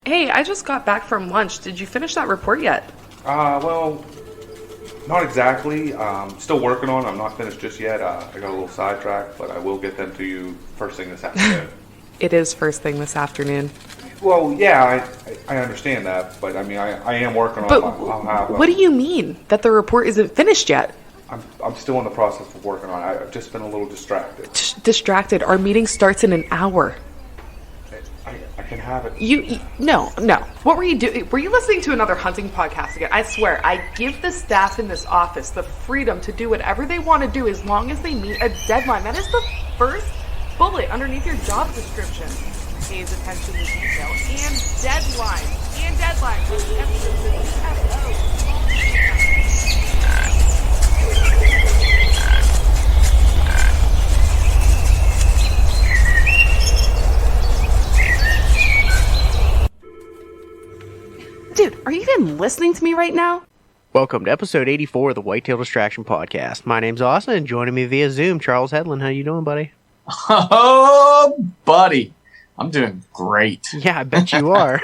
Hey, I just got back from lunch. Did you finish that report yet? Well, not exactly. Still working on it. I'm not finished just yet. I got a little sidetracked, but I will get them to you first thing this afternoon. It is first thing this afternoon. Well, yeah, I understand that, but I mean, I am working on But it. I'll have, what do you mean that the report isn't finished yet? I'm still in the process of working on it. I've just been a little distracted. Distracted. Our meeting starts in an hour. I can have it. No. What were you doing? Were you listening to another hunting podcast again? I swear, I give the staff in this office the freedom to do whatever they want to do as long as they meet a deadline. That is the first bullet underneath your job description. Pays attention to detail and deadlines. And deadlines. With emphasis. Dude, are you even listening to me right now? Welcome to episode 84 of the Whitetail Distraction Podcast. My name's Austin, and joining me via Zoom, Charles Hedlund. How you doing, buddy? Oh, buddy. I'm doing great. Yeah, I bet you are.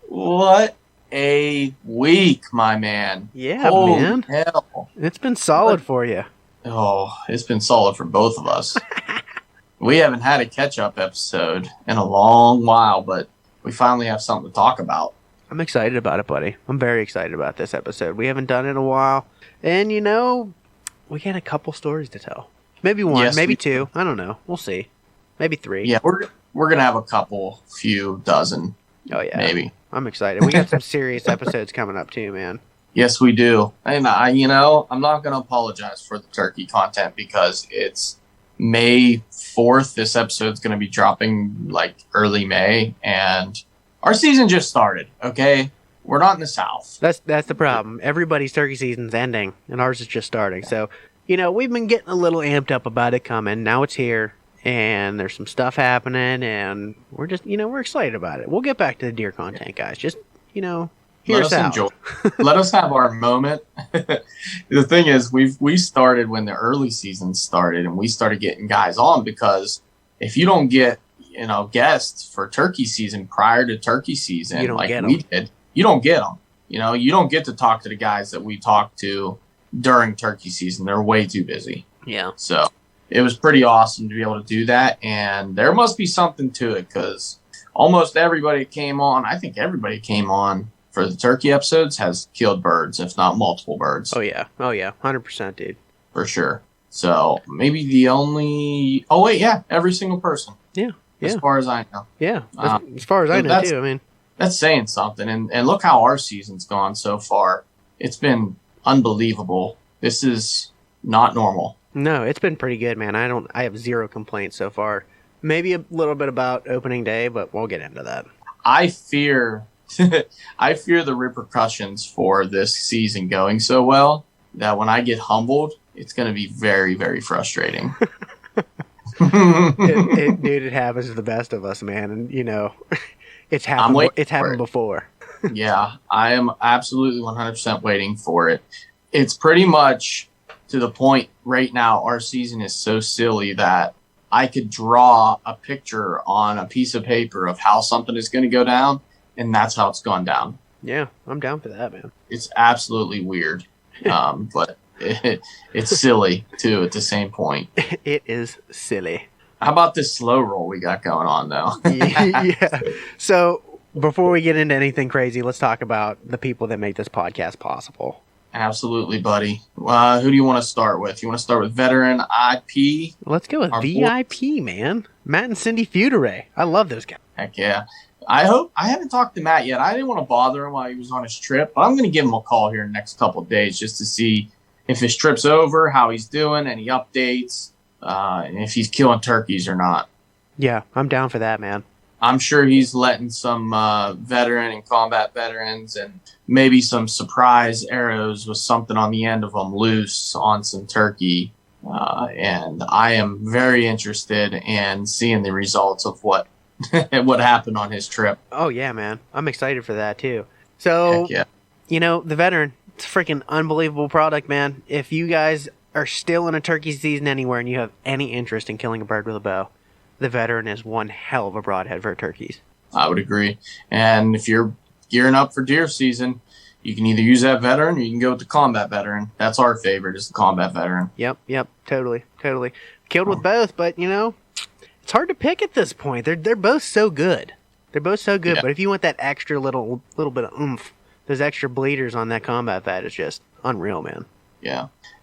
What a week, my man. Yeah, Holy man. hell. It's been solid for you. Oh, it's been solid for both of us. We haven't had a catch-up episode in a long while, but we finally have something to talk about. I'm excited about it, buddy. I'm very excited about this episode. We haven't done it in a while. And, you know, we got a couple stories to tell. Maybe one, Yes, maybe we two. I don't know. We'll see. Maybe three. Yeah, we're going to have a few dozen, Oh, yeah. maybe. I'm excited. We got some serious episodes coming up, too, man. Yes, we do. And I'm not going to apologize for the turkey content because it's May 4th. This episode's going to be dropping like early May, and our season just started. Okay, we're not in the South. That's the problem. Everybody's turkey season's ending, and ours is just starting. So, you know, we've been getting a little amped up about it coming. Now it's here, and there's some stuff happening, and we're just, we're excited about it. We'll get back to the deer content, guys. Just, hear Let us us out. enjoy. Let us have our moment. The thing is, we started when the early season started, and we started getting guys on because if you don't get guests for turkey season prior to turkey season, You don't like get we 'em. did, you don't get them. You don't get to talk to the guys that we talked to during turkey season. They're way too busy. Yeah. So it was pretty awesome to be able to do that, and there must be something to it because almost everybody came on. I think everybody came on for the turkey episodes has killed birds, if not multiple birds, Oh, yeah. 100%, dude. for sure. So maybe the only. Oh wait, yeah, every single person. Yeah. As far as I know, Yeah. As far as I know, that's- too. I mean, that's saying something. And look how our season's gone so far. It's been unbelievable. This is not normal. no, it's been pretty good, man. I have zero complaints so far. Maybe a little bit about opening day, but we'll get into that. I fear I fear the repercussions for this season going so well that when I get humbled, it's going to be very, very frustrating. Dude, it happens to the best of us, man. And, it's happened. waiting It's for happened it. before. Yeah, I am absolutely 100% waiting for it. It's pretty much to the point right now, our season is so silly that I could draw a picture on a piece of paper of how something is going to go down, and that's how it's gone down. Yeah, I'm down for that, man. It's absolutely weird, but it's silly, too, at the same point. It is silly. How about this slow roll we got going on, though? Yeah. So before we get into anything crazy, let's talk about the people that make this podcast possible. Absolutely, buddy. Who do you want to start with? You want to start with Veteran IP? Let's go with Our VIP, man. Matt and Cindy Feuderay. I love those guys. Heck yeah. I haven't talked to Matt yet. I didn't want to bother him while he was on his trip, but I'm going to give him a call here in the next couple of days just to see if his trip's over, how he's doing, any updates, and if he's killing turkeys or not. Yeah, I'm down for that, man. I'm sure he's letting some veteran and combat veterans and maybe some surprise arrows with something on the end of them loose on some turkey. And I am very interested in seeing the results of what happened on his trip. Oh, yeah, man. I'm excited for that, too. So, Heck yeah. the Veteran, it's a freaking unbelievable product, man. If you guys are still in a turkey season anywhere and you have any interest in killing a bird with a bow, the Veteran is one hell of a broadhead for turkeys. I would agree. And if you're gearing up for deer season, you can either use that veteran or you can go with the combat veteran. That's our favorite, is the combat veteran. Yep, totally. Killed with both, but it's hard to pick at this point. They're both so good. Yeah. But if you want that extra little bit of oomph, those extra bleeders on that combat vet is just unreal, man.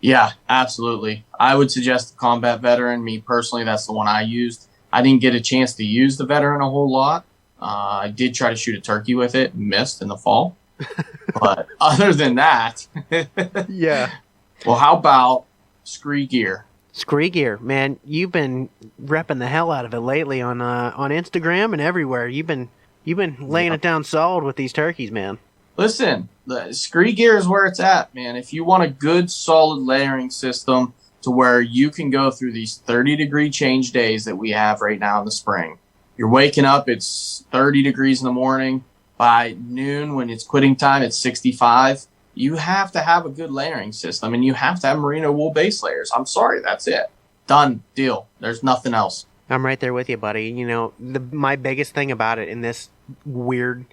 Yeah, absolutely. I would suggest the combat veteran. Me personally, that's the one I used. I didn't get a chance to use the veteran a whole lot. I did try to shoot a turkey with it, missed in the fall. But other than that, Yeah. well, how about Scree Gear? Scree Gear, man, you've been repping the hell out of it lately on Instagram and everywhere. You've been laying it down solid with these turkeys, man. Listen, the Scree Gear is where it's at, man. If you want a good, solid layering system to where you can go through these 30-degree change days that we have right now in the spring. You're waking up, it's 30 degrees in the morning. By noon, when it's quitting time, it's 65. You have to have a good layering system, and you have to have merino wool base layers. I'm sorry, that's it. Done. Deal. There's nothing else. I'm right there with you, buddy. My biggest thing about it in this weird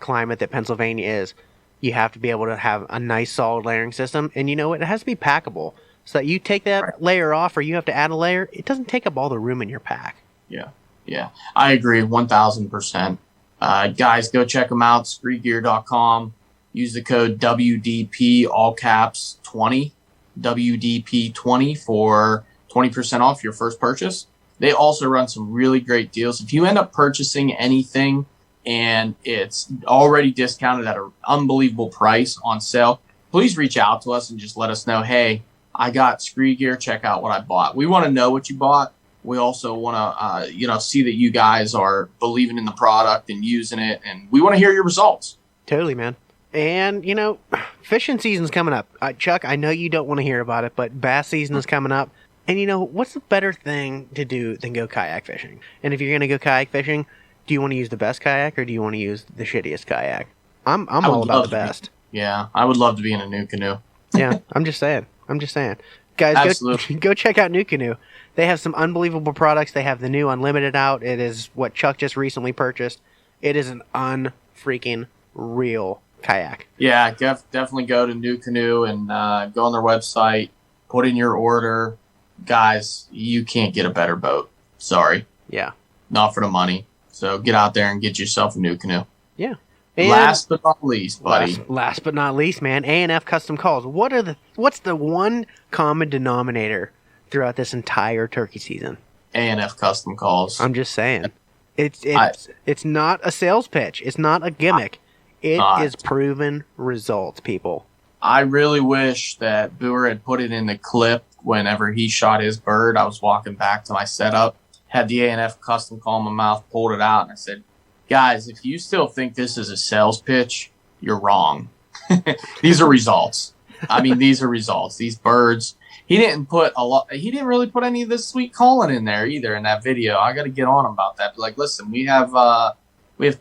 climate that Pennsylvania is, you have to be able to have a nice solid layering system, and it has to be packable. So that you take that layer off or you have to add a layer, it doesn't take up all the room in your pack. Yeah. I agree 1,000%. Guys, go check them out, screegear.com. Use the code WDP, all caps, 20, WDP20 for 20% off your first purchase. They also run some really great deals. If you end up purchasing anything and it's already discounted at an unbelievable price on sale, please reach out to us and just let us know, hey, I got Scree Gear, check out what I bought. We want to know what you bought. We also want to, see that you guys are believing in the product and using it, and we want to hear your results. Totally, man. And, fishing season's coming up. Chuck, I know you don't want to hear about it, but bass season is coming up. And, what's the better thing to do than go kayak fishing? And if you're going to go kayak fishing, do you want to use the best kayak or do you want to use the shittiest kayak? I'm all about the best. Yeah, I would love to be in a new canoe. Yeah, I'm just saying. Guys, go check out New Canoe. They have some unbelievable products. They have the new Unlimited out. It is what Chuck just recently purchased. It is an unfreaking real kayak. Yeah, definitely go to New Canoe and go on their website, put in your order. Guys, you can't get a better boat. Sorry. Yeah. Not for the money. So get out there and get yourself a New Canoe. Yeah. And last but not least, buddy. Last but not least, man, A&F Custom Calls. What's the one common denominator throughout this entire turkey season? A&F Custom Calls. I'm just saying. It's not a sales pitch. It's not a gimmick. It is proven results, people. I really wish that Boer had put it in the clip whenever he shot his bird. I was walking back to my setup, had the A&F Custom Call in my mouth, pulled it out, and I said, guys, if you still think this is a sales pitch, you're wrong. These are results. I mean, these are results. These birds. He didn't really put any of this sweet calling in there either in that video. I got to get on him about that. Like, listen, we have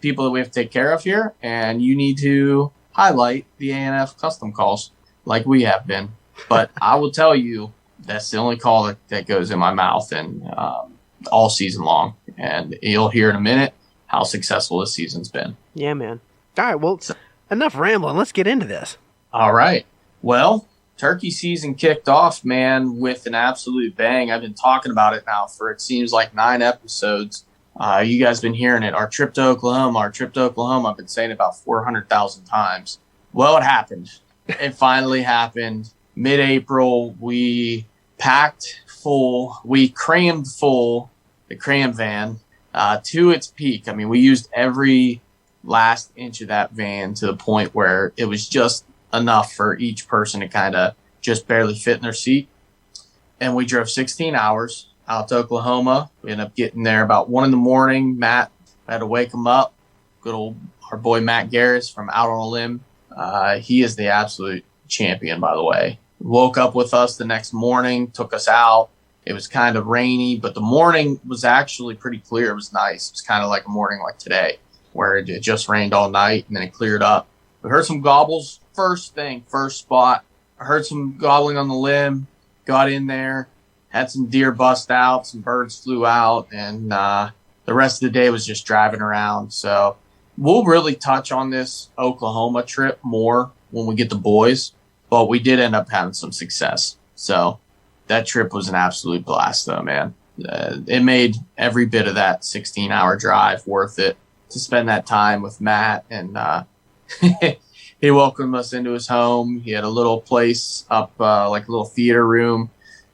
people that we have to take care of here, and you need to highlight the A&F Custom Calls like we have been. But I will tell you, that's the only call that goes in my mouth and all season long. And you'll hear in a minute how successful this season's been. Yeah, man. All right, well, enough rambling. Let's get into this. All right. Well, turkey season kicked off, man, with an absolute bang. I've been talking about it now for, it seems like, 9 episodes. You guys been hearing it. Our trip to Oklahoma. I've been saying it about 400,000 times. Well, it happened. It finally happened. Mid-April, we packed full. We crammed full the cram van to its peak. I mean, we used every last inch of that van to the point where it was just enough for each person to kind of just barely fit in their seat. And we drove 16 hours out to Oklahoma. We ended up getting there about 1 a.m. Matt, I had to wake him up. Good old, our boy Matt Garris from Out on a Limb. He is the absolute champion, by the way. Woke up with us the next morning, took us out. It was kind of rainy, but the morning was actually pretty clear. It was nice. It was kind of like a morning like today, where it just rained all night and then it cleared up. We heard some gobbles. First spot. I heard some gobbling on the limb, got in there, had some deer bust out, some birds flew out, and the rest of the day was just driving around. So we'll really touch on this Oklahoma trip more when we get the boys, but we did end up having some success. So that trip was an absolute blast, though, man. It made every bit of that 16-hour drive worth it to spend that time with Matt. And he welcomed us into his home. He had a little place up, like a little theater room,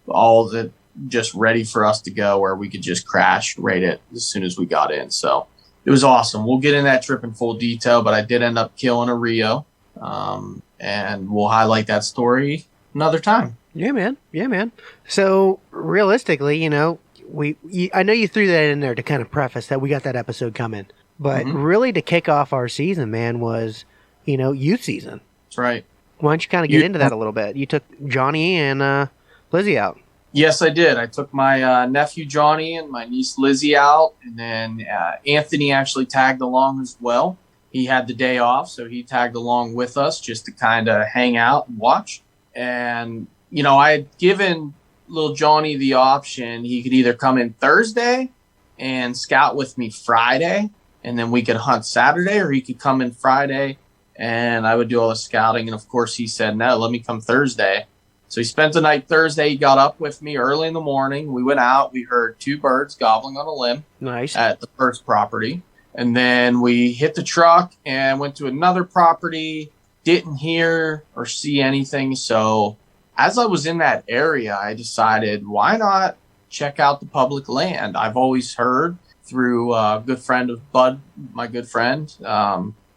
all that just ready for us to go, where we could just crash right at as soon as we got in. So it was awesome. We'll get in that trip in full detail, but I did end up killing a Rio, and we'll highlight that story another time. Yeah, man. Yeah, man. So realistically, I know you threw that in there to kind of preface that we got that episode coming, but really to kick off our season, man, was, youth season. That's right. Why don't you kind of get into that a little bit? You took Johnny and Lizzie out. Yes, I did. I took my nephew Johnny and my niece Lizzie out, and then Anthony actually tagged along as well. He had the day off, so he tagged along with us just to kind of hang out and watch. And, I had given little Johnny the option. He could either come in Thursday and scout with me Friday, and then we could hunt Saturday, or he could come in Friday and I would do all the scouting. And of course he said, no, let me come Thursday. So he spent the night Thursday. He got up with me early in the morning. We went out. We heard 2 birds gobbling on a limb. Nice. At the first property. And then we hit the truck and went to another property. Didn't hear or see anything. So as I was in that area, I decided, why not check out the public land? I've always heard through a good friend of Bud, my good friend,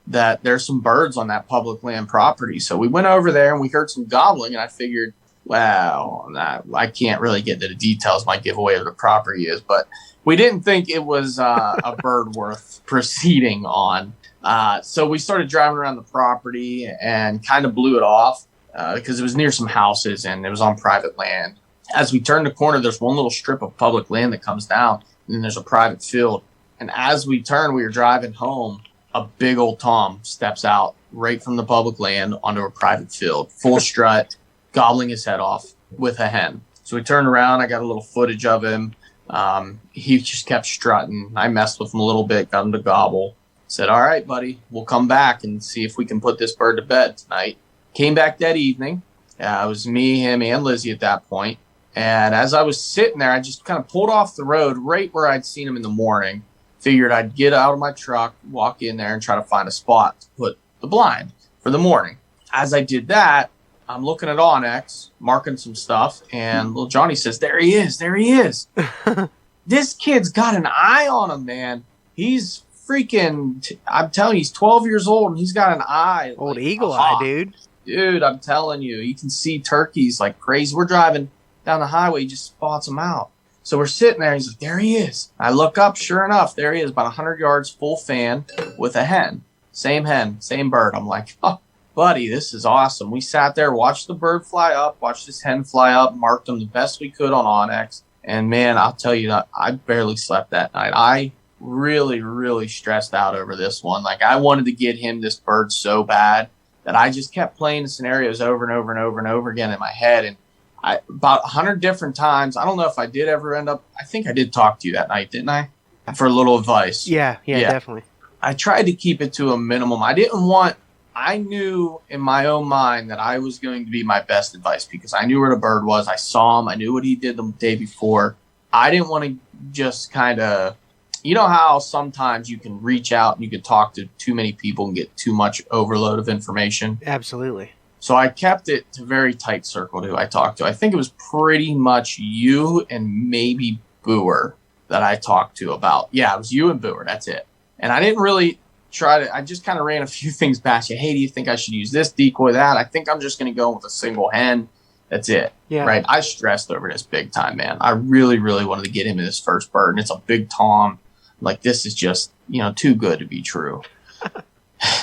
that there's some birds on that public land property. So we went over there and we heard some gobbling, and I figured, wow, I can't really get into the details. My giveaway of the property is, but we didn't think it was a bird worth proceeding on. So we started driving around the property and kind of blew it off because it was near some houses and it was on private land. As we turned the corner, there's one little strip of public land that comes down, and then there's a private field. And as we turned, we were driving home, a big old Tom steps out right from the public land onto a private field, full strut, gobbling his head off with a hen. So we turned around. I got a little footage of him. He just kept strutting. I messed with him a little bit, got him to gobble. Said, all right, buddy, we'll come back and see if we can put this bird to bed tonight. Came back that evening. It was me, him, and Lizzie at that point. And as I was sitting there, I just kind of pulled off the road right where I'd seen him in the morning. Figured I'd get out of my truck, walk in there, and try to find a spot to put the blind for the morning. As I did that, I'm looking at Onyx, marking some stuff, and little Johnny says, there he is, there he is. This kid's got an eye on him, man. He's freaking, I'm telling you, he's 12 years old, and he's got an eye. Old like eagle eye, dude. Dude, I'm telling you, you can see turkeys like crazy. We're driving down the highway, he just spots them out. So we're sitting there, and he's like, there he is. I look up, sure enough, there he is, about 100 yards, full fan, with a hen. Same hen, same bird. I'm like, oh, buddy, this is awesome. We sat there, watched the bird fly up, watched this hen fly up, marked them the best we could on Onyx. And, man, I'll tell you, I barely slept that night. I really, really stressed out over this one. Like, I wanted to get him this bird so bad that I just kept playing the scenarios over and over and over and over again in my head. And about 100 different times. I don't know if I did ever end up. I think I did talk to you that night, didn't I? For a little advice. Yeah, definitely. I tried to keep it to a minimum. I knew in my own mind that I was going to be my best advice because I knew where the bird was. I saw him. I knew what he did the day before. I didn't want to just kind of, you know how sometimes you can reach out and you can talk to too many people and get too much overload of information. Absolutely. So I kept it to a very tight circle who I talked to. I think it was pretty much you and maybe Boer that I talked to about. Yeah, it was you and Boer. That's it. And I didn't really I just kind of ran a few things past you. Hey, do you think I should use this decoy, that? I think I'm just going to go with a single hen. That's it. Yeah. Right. I stressed over this big time, man. I really, really wanted to get him in his first bird. And it's a big Tom. Like, this is just, too good to be true.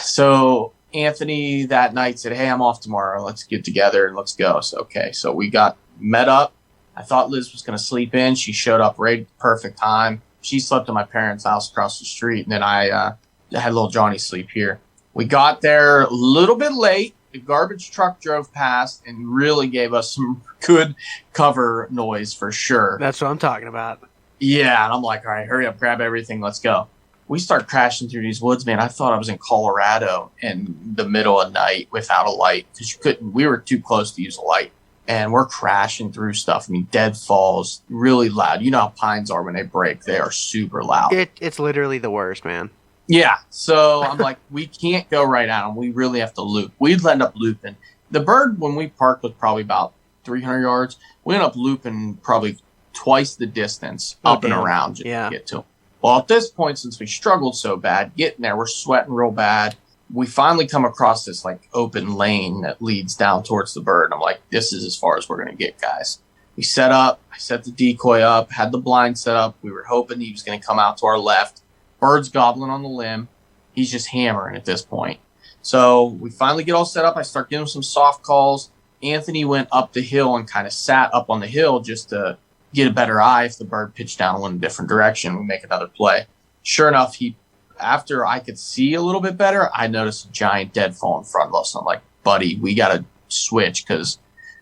So Anthony that night said, hey, I'm off tomorrow. Let's get together and let's go. So, okay. So we got met up. I thought Liz was going to sleep in. She showed up right at the perfect time. She slept at my parents' house across the street. And then I had little Johnny sleep here. We got there a little bit late. The garbage truck drove past and really gave us some good cover noise for sure. That's what I'm talking about. Yeah, and I'm like, all right, hurry up, grab everything, let's go. We start crashing through these woods, man. I thought I was in Colorado in the middle of night without a light because you couldn't. We were too close to use a light, and we're crashing through stuff. I mean, deadfalls, really loud. You know how pines are when they break; they are super loud. It's literally the worst, man. Yeah, so I'm like, we can't go right at them. We really have to loop. We'd end up looping. The bird, when we parked, was probably about 300 yards. We ended up looping probably twice the distance up and damn. around just Yeah. to get to him. Well, at this point, since we struggled so bad, getting there, we're sweating real bad. We finally come across this like open lane that leads down towards the bird. I'm like, this is as far as we're going to get, guys. We set up. I set the decoy up, had the blind set up. We were hoping he was going to come out to our left. Bird's gobbling on the limb. He's just hammering at this point. So we finally get all set up. I start giving him some soft calls. Anthony went up the hill and kind of sat up on the hill just to get a better eye. If the bird pitched down and went a different direction, we make another play. Sure enough, after I could see a little bit better, I noticed a giant deadfall in front of us. I'm like, buddy, we got to switch because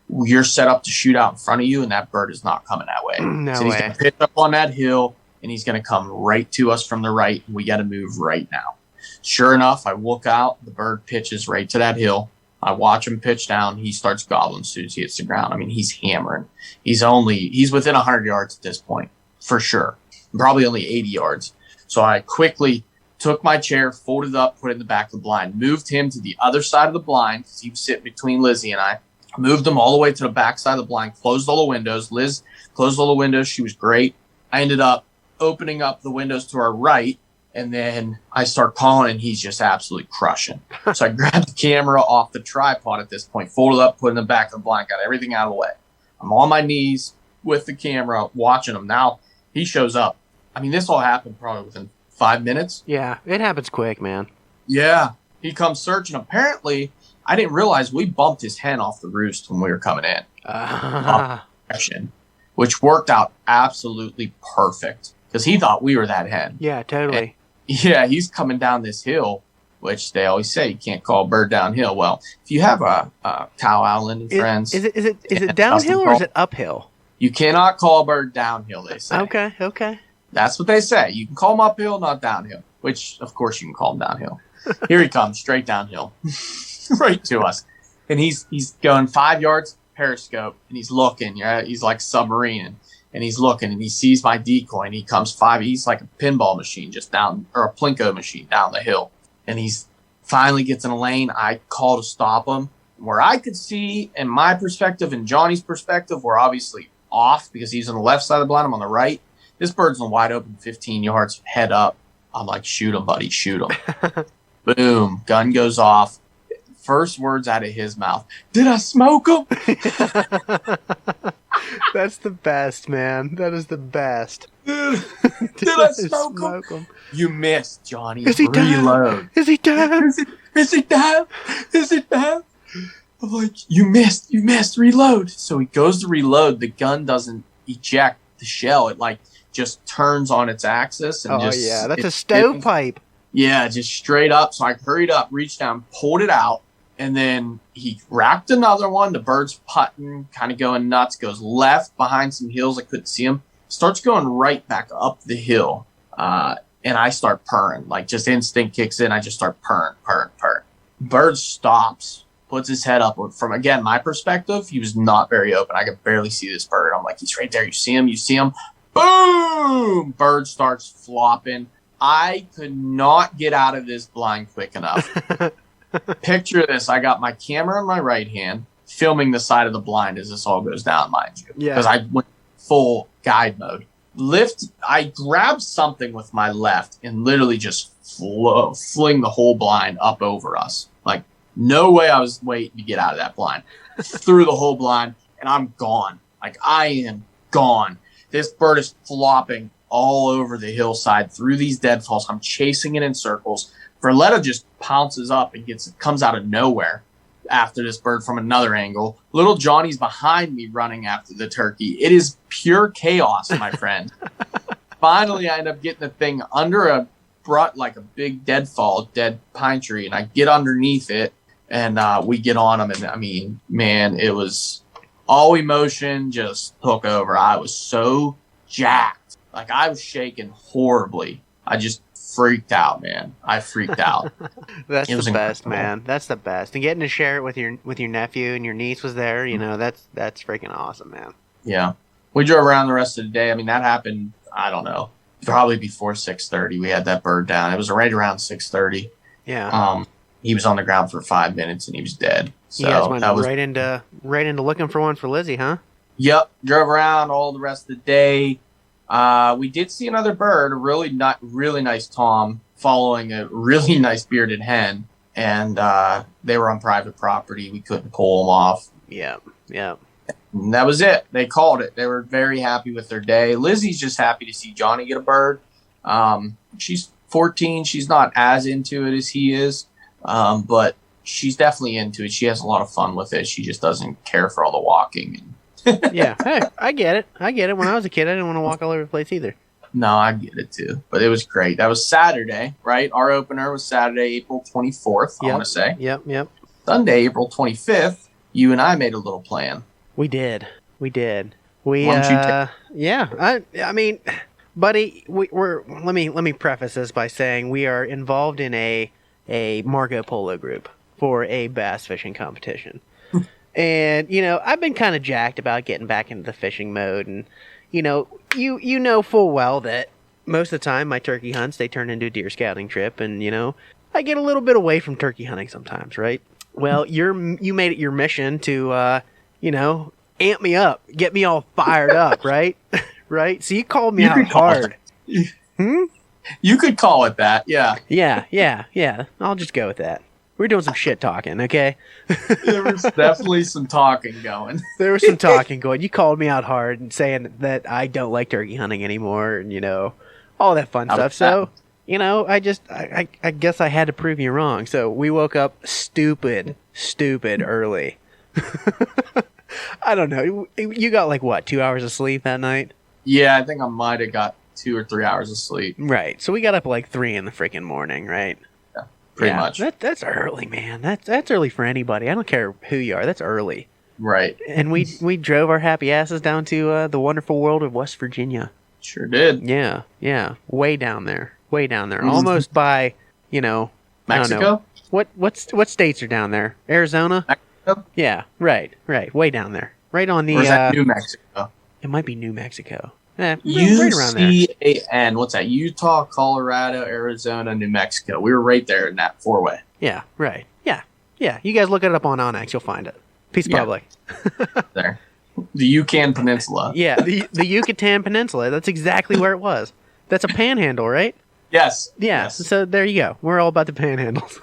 you're set up to shoot out in front of you, and that bird is not coming that way. No so he's way. going to pitch up on that hill, and he's going to come right to us from the right, and we got to move right now. Sure enough, I look out. The bird pitches right to that hill. I watch him pitch down. He starts gobbling as soon as he hits the ground. I mean, he's hammering. He's within 100 yards at this point, for sure. Probably only 80 yards. So I quickly took my chair, folded it up, put it in the back of the blind, moved him to the other side of the blind because he was sitting between Lizzie and I. Moved him all the way to the back side of the blind, closed all the windows. Liz closed all the windows. She was great. I ended up opening up the windows to our right, and then I start calling, and he's just absolutely crushing. So I grabbed the camera off the tripod at this point, folded up, put it in the back of the blind, got everything out of the way. I'm on my knees with the camera watching him. Now he shows up. I mean, this all happened probably within 5 minutes. Yeah, it happens quick, man. Yeah. He comes searching. Apparently, I didn't realize we bumped his hen off the roost when we were coming in. Which worked out absolutely perfect because he thought we were that hen. Yeah, totally. Yeah, he's coming down this hill, which they always say you can't call a bird downhill. Well, if you have a Cow Island and friends, Is it downhill or is it uphill? you cannot call a bird downhill, they say. Okay. That's what they say. You can call them uphill, not downhill, which, of course, you can call them downhill. Here he comes, straight downhill, right to us. And he's going 5 yards, periscope, and he's looking. Yeah, he's like submarine. And he's looking, and he sees my decoy, and he comes he's like a pinball machine just down, or a Plinko machine down the hill. And he's finally gets in a lane. I call to stop him. Where I could see, in my perspective and Johnny's perspective, we're obviously off because he's on the left side of the blind, I'm on the right. This bird's on wide open, 15 yards, head up. I'm like, shoot him, buddy, shoot him. Boom, gun goes off. First words out of his mouth, did I smoke him? That's the best, man. That is the best. Did I smoke him? You missed, Johnny. Is he down? Reload. Is he down? Is it down? Is it down? I'm like, you missed, reload. So he goes to reload. The gun doesn't eject the shell. It like just turns on its axis. And Oh, just, yeah. That's a stovepipe. Yeah, just straight up. So I hurried up, reached down, pulled it out. And then he racked another one. The bird's putting, kind of going nuts, goes left behind some hills. I couldn't see him. Starts going right back up the hill. And I start purring. Like, just instinct kicks in. I just start purring. Bird stops, puts his head up. From, again, my perspective, he was not very open. I could barely see this bird. I'm like, he's right there. You see him? Boom! Bird starts flopping. I could not get out of this blind quick enough. Picture this. I got my camera in my right hand, filming the side of the blind as this all goes down, mind you. Yeah. Because I went full guide mode. I grabbed something with my left and literally just fling the whole blind up over us. Like, no way I was waiting to get out of that blind. Through the whole blind, and I'm gone. Like, I am gone. This bird is flopping all over the hillside through these deadfalls. I'm chasing it in circles. Verletta just pounces up and comes out of nowhere after this bird from another angle. Little Johnny's behind me running after the turkey. It is pure chaos, my friend. Finally, I end up getting the thing under like a big dead pine tree, and I get underneath it, and we get on him. And I mean, man, it was all emotion just took over. I was so jacked. Like, I was shaking horribly. I just freaked out, man. I freaked out. That's It was the best, incredible. man. That's the best. And getting to share it with your nephew and your niece was there, that's freaking awesome, man. Yeah. We drove around the rest of the day. I mean, that happened, I don't know, probably before 6:30. We had that bird down. It was right around 6:30. Yeah. He was on the ground for 5 minutes and he was dead. So you guys went that was right into looking for one for Lizzie, huh? Yep, drove around all the rest of the day. We did see another bird, a really nice tom, following a really nice bearded hen, and they were on private property. We couldn't pull them off. Yeah. Yeah. And that was it. They called it. They were very happy with their day. Lizzie's just happy to see Johnny get a bird. She's 14. She's not as into it as he is, but she's definitely into it. She has a lot of fun with it. She just doesn't care for all the walking. Yeah. Hey, I get it. When I was a kid, I didn't want to walk all over the place either. No, I get it too. But it was great. That was Saturday, right? Our opener was Saturday, April 24th, I want to say. Yep. Sunday, April 25th, you and I made a little plan. We did. We, Why don't you yeah. I mean, buddy, let me preface this by saying we are involved in a Marco Polo group for a bass fishing competition. And, I've been kind of jacked about getting back into the fishing mode. And, you know full well that most of the time my turkey hunts, they turn into a deer scouting trip. And, I get a little bit away from turkey hunting sometimes, right? Well, you made it your mission to, amp me up, get me all fired up, right? Right? So you called me out hard. You could call it that, yeah. Yeah. I'll just go with that. We're doing some shit talking, okay? There was definitely some talking going. There was some talking going. You called me out hard and saying that I don't like turkey hunting anymore and, all that fun stuff. So, I guess I had to prove you wrong. So we woke up stupid early. I don't know. You got like what, 2 hours of sleep that night? Yeah, I think I might have got 2 or 3 hours of sleep. Right. So we got up like 3 in the freaking morning, right? Pretty much. That's early, man. That's early for anybody. I don't care who you are. That's early. Right. And we drove our happy asses down to the wonderful world of West Virginia. Sure did. Yeah. Way down there. Almost by, I don't Mexico? know. What states are down there? Arizona? Mexico? Yeah, right. Way down there. Right on the Or is that New Mexico? It might be New Mexico. Right around there. UCAN. What's that? Utah, Colorado, Arizona, New Mexico. We were right there in that 4-way. Yeah, right. Yeah. You guys look it up on Onyx, you'll find it. Peace Public. There. The Yucatan Peninsula. Yeah, the Yucatan Peninsula. That's exactly where it was. That's a panhandle, right? Yes. Yeah. Yes. So there you go. We're all about the panhandles.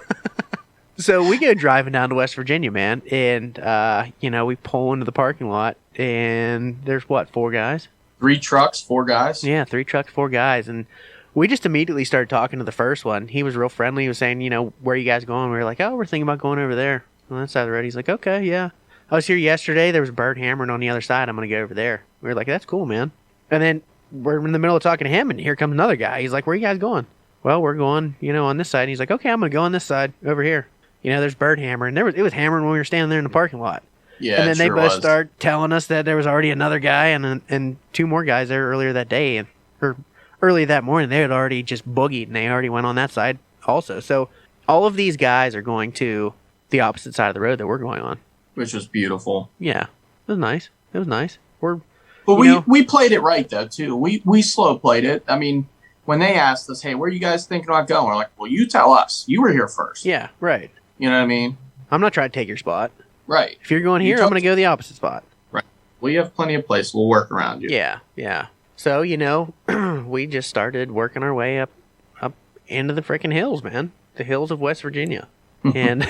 So we go driving down to West Virginia, man, and we pull into the parking lot, and there's 4 guys? 3 trucks, 4 guys. Yeah, 3 trucks, 4 guys, and we just immediately started talking to the first one. He was real friendly. He was saying, where are you guys going? We were like, oh, we're thinking about going over there on that side of the road. He's like, okay, yeah. I was here yesterday. There was a bird hammering on the other side. I'm going to go over there. We were like, that's cool, man. And then we're in the middle of talking to him, and here comes another guy. He's like, where are you guys going? Well, we're going, on this side. And he's like, okay, I'm going to go on this side over here. There's bird hammering. It was hammering when we were standing there in the parking lot. Yeah, and then they sure both was. start telling us that there was already another guy and 2 more guys there earlier that day, or early that morning. They had already just boogied, and they already went on that side also. So all of these guys are going to the opposite side of the road that we're going on. Which was beautiful. Yeah, it was nice. But we played it right, though, too. We slow played it. I mean, when they asked us, hey, where are you guys thinking about going? We're like, well, you tell us. You were here first. Yeah, right. You know what I mean? I'm not trying to take your spot. Right. If you're going here, I'm going to go the opposite spot. Right. We have plenty of place. We'll work around you. Yeah. So, we just started working our way up into the freaking hills, man. The hills of West Virginia. And,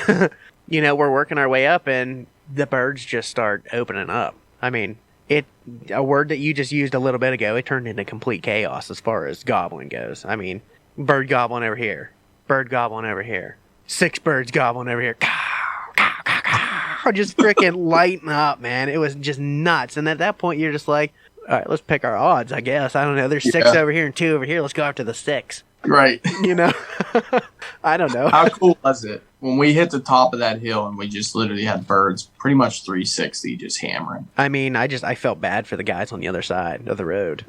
we're working our way up, and the birds just start opening up. I mean, a word that you just used a little bit ago, it turned into complete chaos as far as gobbling goes. I mean, bird gobbling over here. Bird gobbling over here. 6 birds gobbling over here. Just freaking lighting up, man. It was just nuts. And at that point, you're just like, all right, let's pick our odds, I guess. I don't know. There's 6 over here and 2 over here. Let's go after the 6. Right. I don't know. How cool was it? when we hit the top of that hill and we just literally had birds pretty much 360 just hammering. I mean, I felt bad for the guys on the other side of the road.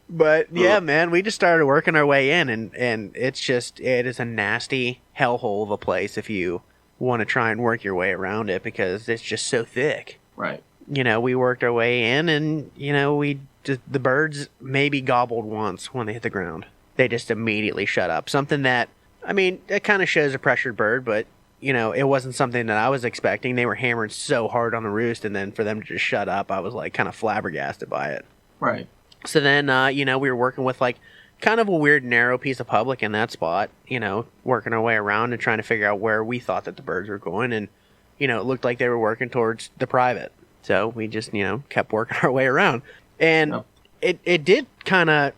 But yeah, man, we just started working our way in, and it is a nasty hellhole of a place if you want to try and work your way around it, because it's just so thick. Right. You know, we worked our way in, and you know, the birds maybe gobbled once when they hit the ground. They just immediately shut up. Something that, I mean, it kind of shows a pressured bird, but you know, it wasn't something that I was expecting. They were hammering so hard on the roost, and then for them to just shut up, I was like kind of flabbergasted by it. Right. So then, you know, we were working with like kind of a weird narrow piece of public in that spot, you know, working our way around and trying to figure out where we thought that the birds were going. And, you know, it looked like they were working towards the private. So we just, you know, kept working our way around. And it did kind of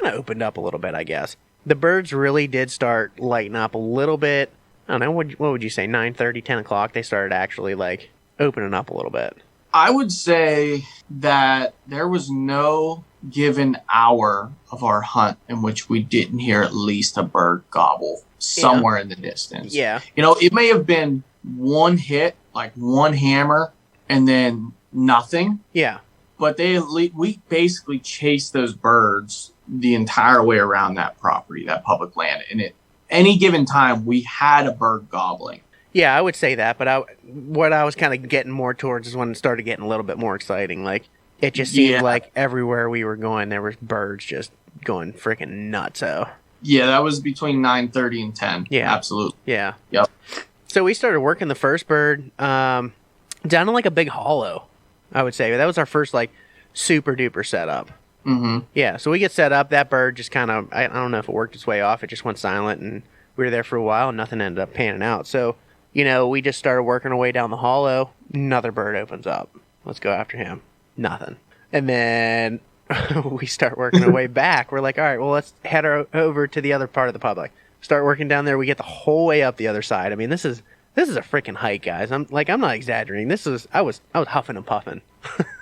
opened up a little bit, I guess. The birds really did start lighting up a little bit. I don't know, what would you say, 9:30, 10 o'clock? They started actually like opening up a little bit. I would say that there was no given hour of our hunt in which we didn't hear at least a bird gobble somewhere in the distance. Yeah. You know, it may have been one hit, like one hammer, and then nothing. Yeah. But we basically chased those birds the entire way around that property, that public land. And at any given time, we had a bird gobbling. Yeah, I would say that, but what I was kind of getting more towards is when it started getting a little bit more exciting. Like, it just seemed like everywhere we were going, there was birds just going freaking nuts. So yeah, that was between 9:30 and 10. Yeah, absolutely. Yeah. Yep. So we started working the first bird down in like a big hollow, I would say. That was our first like super duper setup. Mm-hmm. Yeah, so we get set up. That bird just kind of, I don't know if it worked its way off. It just went silent, and we were there for a while, and nothing ended up panning out. So, you know, we just started working our way down the hollow. Another bird opens up. Let's go after him. Nothing. And then we start working our way back. We're like, all right, well, let's head over to the other part of the public. Start working down there. We get the whole way up the other side. I mean, this is a freaking hike, guys. I'm not exaggerating. I was huffing and puffing.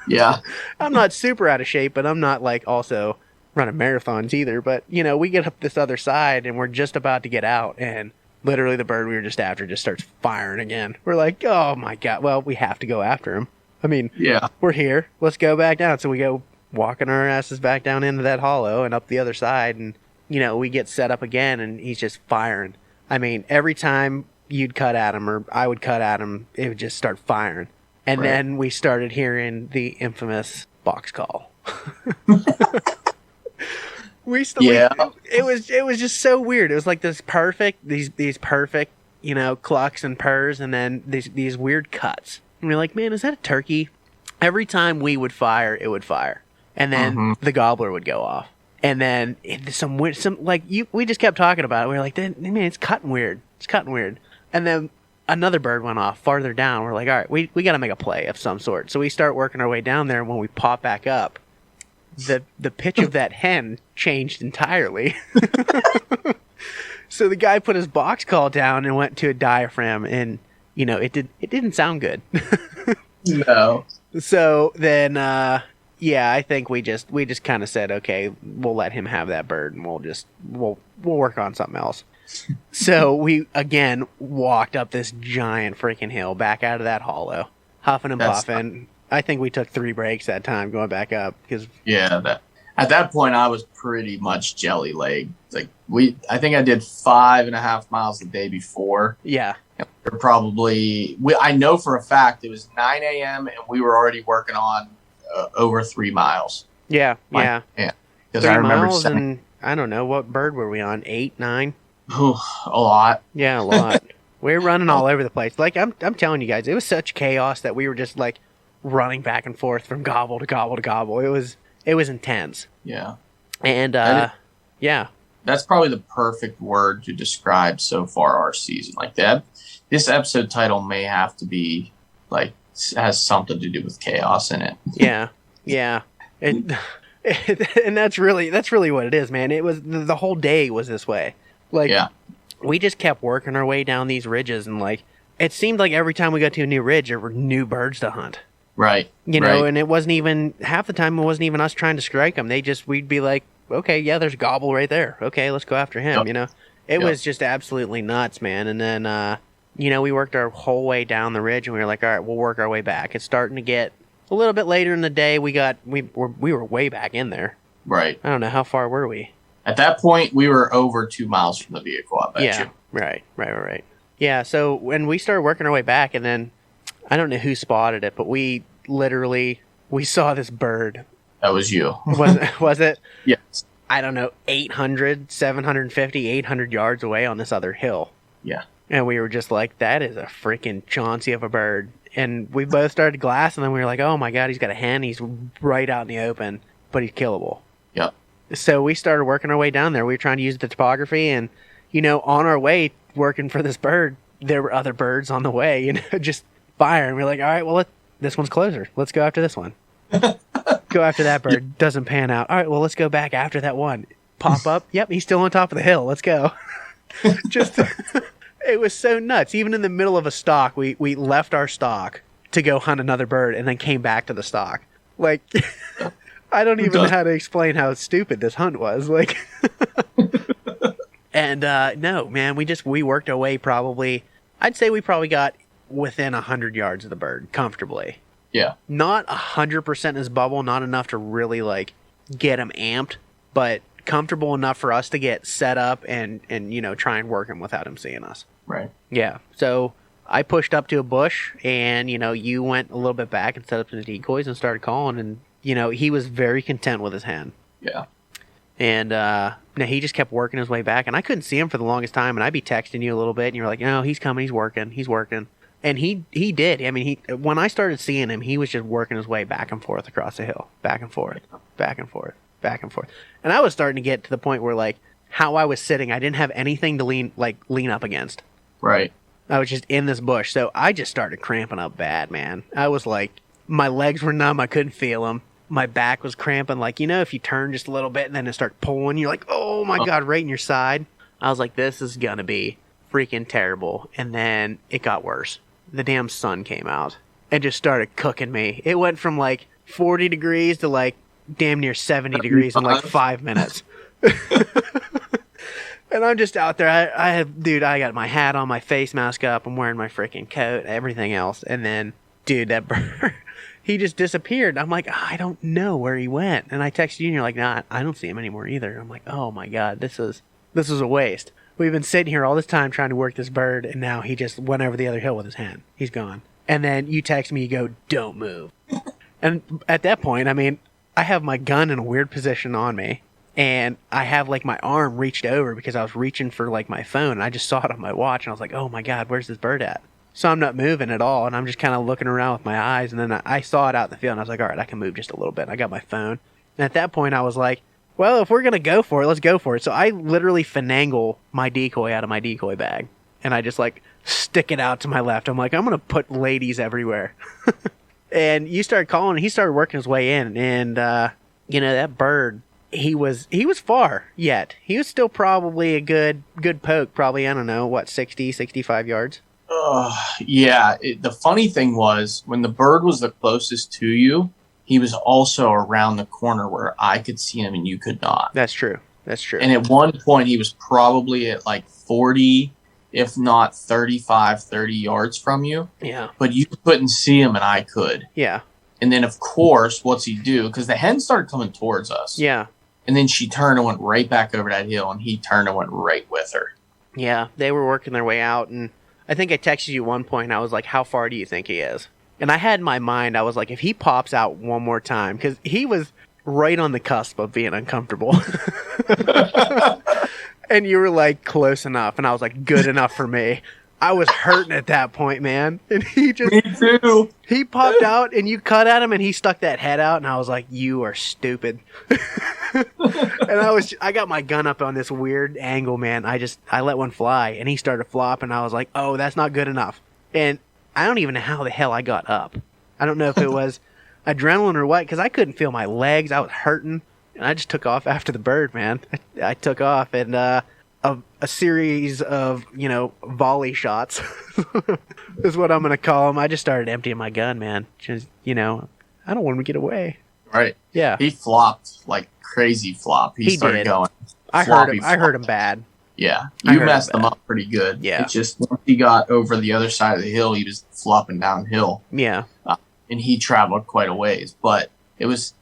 Yeah. I'm not super out of shape, but I'm not like also running marathons either. But, you know, we get up this other side and we're just about to get out, and literally the bird we were just after just starts firing again. We're like, oh my God, well, we have to go after him. I mean, yeah, we're here. Let's go back down. So we go walking our asses back down into that hollow and up the other side, and, you know, we get set up again and he's just firing. I mean, every time you'd cut at him or I would cut at him, it would just start firing. And then we started hearing the infamous box call. It was just so weird. It was like these perfect, you know, clucks and purrs, and then these weird cuts. And we're like, man, is that a turkey? Every time we would fire, it would fire, and then the gobbler would go off, and then we just kept talking about it. We were like, man, it's cutting weird. It's cutting weird, and then another bird went off farther down. We're like, all right, we got to make a play of some sort. So we start working our way down there, and when we pop back up, the pitch of that hen changed entirely. So the guy put his box call down and went to a diaphragm, and, you know, it didn't sound good. No. So then, I think we just kind of said, okay, we'll let him have that bird, and we'll work on something else. So we again walked up this giant freaking hill back out of that hollow, huffing and puffing. I think we took 3 breaks that time going back up because at that point I was pretty much jelly leg. Like I think I did 5.5 miles the day before. Yeah. We're probably I know for a fact it was 9 a.m. and we were already working on over 3 miles. Yeah. Because 3 I remember miles and I don't know, what bird were we on? 8, 9? A lot. Yeah, a lot. We were running all over the place. Like I'm telling you guys, it was such chaos that we were just like running back and forth from gobble to gobble to gobble. It was intense. Yeah. And yeah. That's probably the perfect word to describe so far our season. Like that, this episode title may have to be like has something to do with chaos in it. Yeah. And that's really what it is, man. It was the whole day was this way. Like, we just kept working our way down these ridges, and like it seemed like every time we got to a new ridge, there were new birds to hunt. Right. You know, and it wasn't even half the time. It wasn't even us trying to strike them. We'd be like, okay, yeah, there's a gobble right there. Okay, let's go after him. Yep. You know, It Yep. was just absolutely nuts, man. And then, we worked our whole way down the ridge, and we were like, all right, we'll work our way back. It's starting to get a little bit later in the day. We were way back in there. Right. I don't know, how far were we? At that point, we were over 2 miles from the vehicle, I bet Yeah, you. right. Yeah, so when we started working our way back, and then I don't know who spotted it, but we saw this bird. That was you. Was it? Yes. I don't know, 800, 750, 800 yards away on this other hill. Yeah. And we were just like, that is a freaking Chauncey of a bird. And we both started glass, and then we were like, oh my God, he's got a hen. He's right out in the open, but he's killable. Yep. So we started working our way down there. We were trying to use the topography, and, on our way working for this bird, there were other birds on the way, just firing. We're like, all right, well, this one's closer. Let's go after this one. Go after that bird. Doesn't pan out. All right, well, let's go back after that one. Pop up. Yep, he's still on top of the hill. Let's go. Just, it was so nuts. Even in the middle of a stalk, we left our stalk to go hunt another bird and then came back to the stalk. Like, I don't even know how to explain how stupid this hunt was. Like, and no, man, we worked our way I'd say we probably got within 100 yards of the bird comfortably. Yeah. Not 100% in his bubble, not enough to really get him amped, but comfortable enough for us to get set up and try and work him without him seeing us. Right. Yeah. So I pushed up to a bush, and you went a little bit back and set up some decoys and started calling, and he was very content with his hand. Yeah. And he just kept working his way back, and I couldn't see him for the longest time, and I'd be texting you a little bit, and you're like, he's coming, he's working. And he did. I mean, when I started seeing him, he was just working his way back and forth across the hill. Back and forth. Back and forth. Back and forth. And I was starting to get to the point where, how I was sitting, I didn't have anything to lean up against. Right. I was just in this bush. So I just started cramping up bad, man. I was like, my legs were numb. I couldn't feel them. My back was cramping. If you turn just a little bit and then it starts pulling, you're like, oh my God, right in your side. I was like, this is going to be freaking terrible. And then it got worse. The damn sun came out and just started cooking me. It went from 40 degrees to damn near 70 degrees in 5 minutes. And I'm just out there. I got my hat on, my face mask up. I'm wearing my freaking coat, everything else. And then, dude, that bird, he just disappeared. I'm like, I don't know where he went. And I texted you, and you're like, nah, I don't see him anymore either. I'm like, oh my God, this is a waste. We've been sitting here all this time trying to work this bird, and now he just went over the other hill with his hand. He's gone. And then you text me, you go, don't move. And at that point, I mean, I have my gun in a weird position on me, and I have my arm reached over because I was reaching for my phone, and I just saw it on my watch, and I was like, oh my God, where's this bird at? So I'm not moving at all, and I'm just kind of looking around with my eyes, and then I saw it out in the field, and I was like, all right, I can move just a little bit. And I got my phone, and at that point, I was like, well, if we're going to go for it, let's go for it. So I literally finagle my decoy out of my decoy bag, and I just stick it out to my left. I'm like, I'm going to put ladies everywhere. And you started calling, and he started working his way in, and that bird, he was far yet. He was still probably a good poke, probably, I don't know, 60, 65 yards. Yeah. The funny thing was, when the bird was the closest to you, he was also around the corner where I could see him and you could not. That's true. And at one point, he was probably at 40, if not 35, 30 yards from you. Yeah. But you couldn't see him and I could. Yeah. And then, of course, what's he do? Because the hen started coming towards us. Yeah. And then she turned and went right back over that hill, and he turned and went right with her. Yeah. They were working their way out, and I think I texted you one point, and I was like, how far do you think he is? And I had in my mind, I was like, if he pops out one more time, because he was right on the cusp of being uncomfortable. And you were like, close enough. And I was like, good enough for me. I was hurting at that point, man. And he just... Me too. He popped out, and you cut at him, and he stuck that head out, and I was like, you are stupid. And I got my gun up on this weird angle, man. I let one fly, and he started flopping, and I was like, oh, that's not good enough. And I don't even know how the hell I got up. I don't know if it was adrenaline or what, because I couldn't feel my legs. I was hurting, and I just took off after the bird, man. I took off, and a series of, volley shots is what I'm going to call them. I just started emptying my gun, man. Just, I don't want him to get away. Right. Yeah. He flopped like crazy flop. He started did. going. I heard him bad. Yeah, I you heard messed of him that. up pretty good. Yeah. It's just once he got over the other side of the hill, he was flopping downhill, Yeah. and he traveled quite a ways. But it was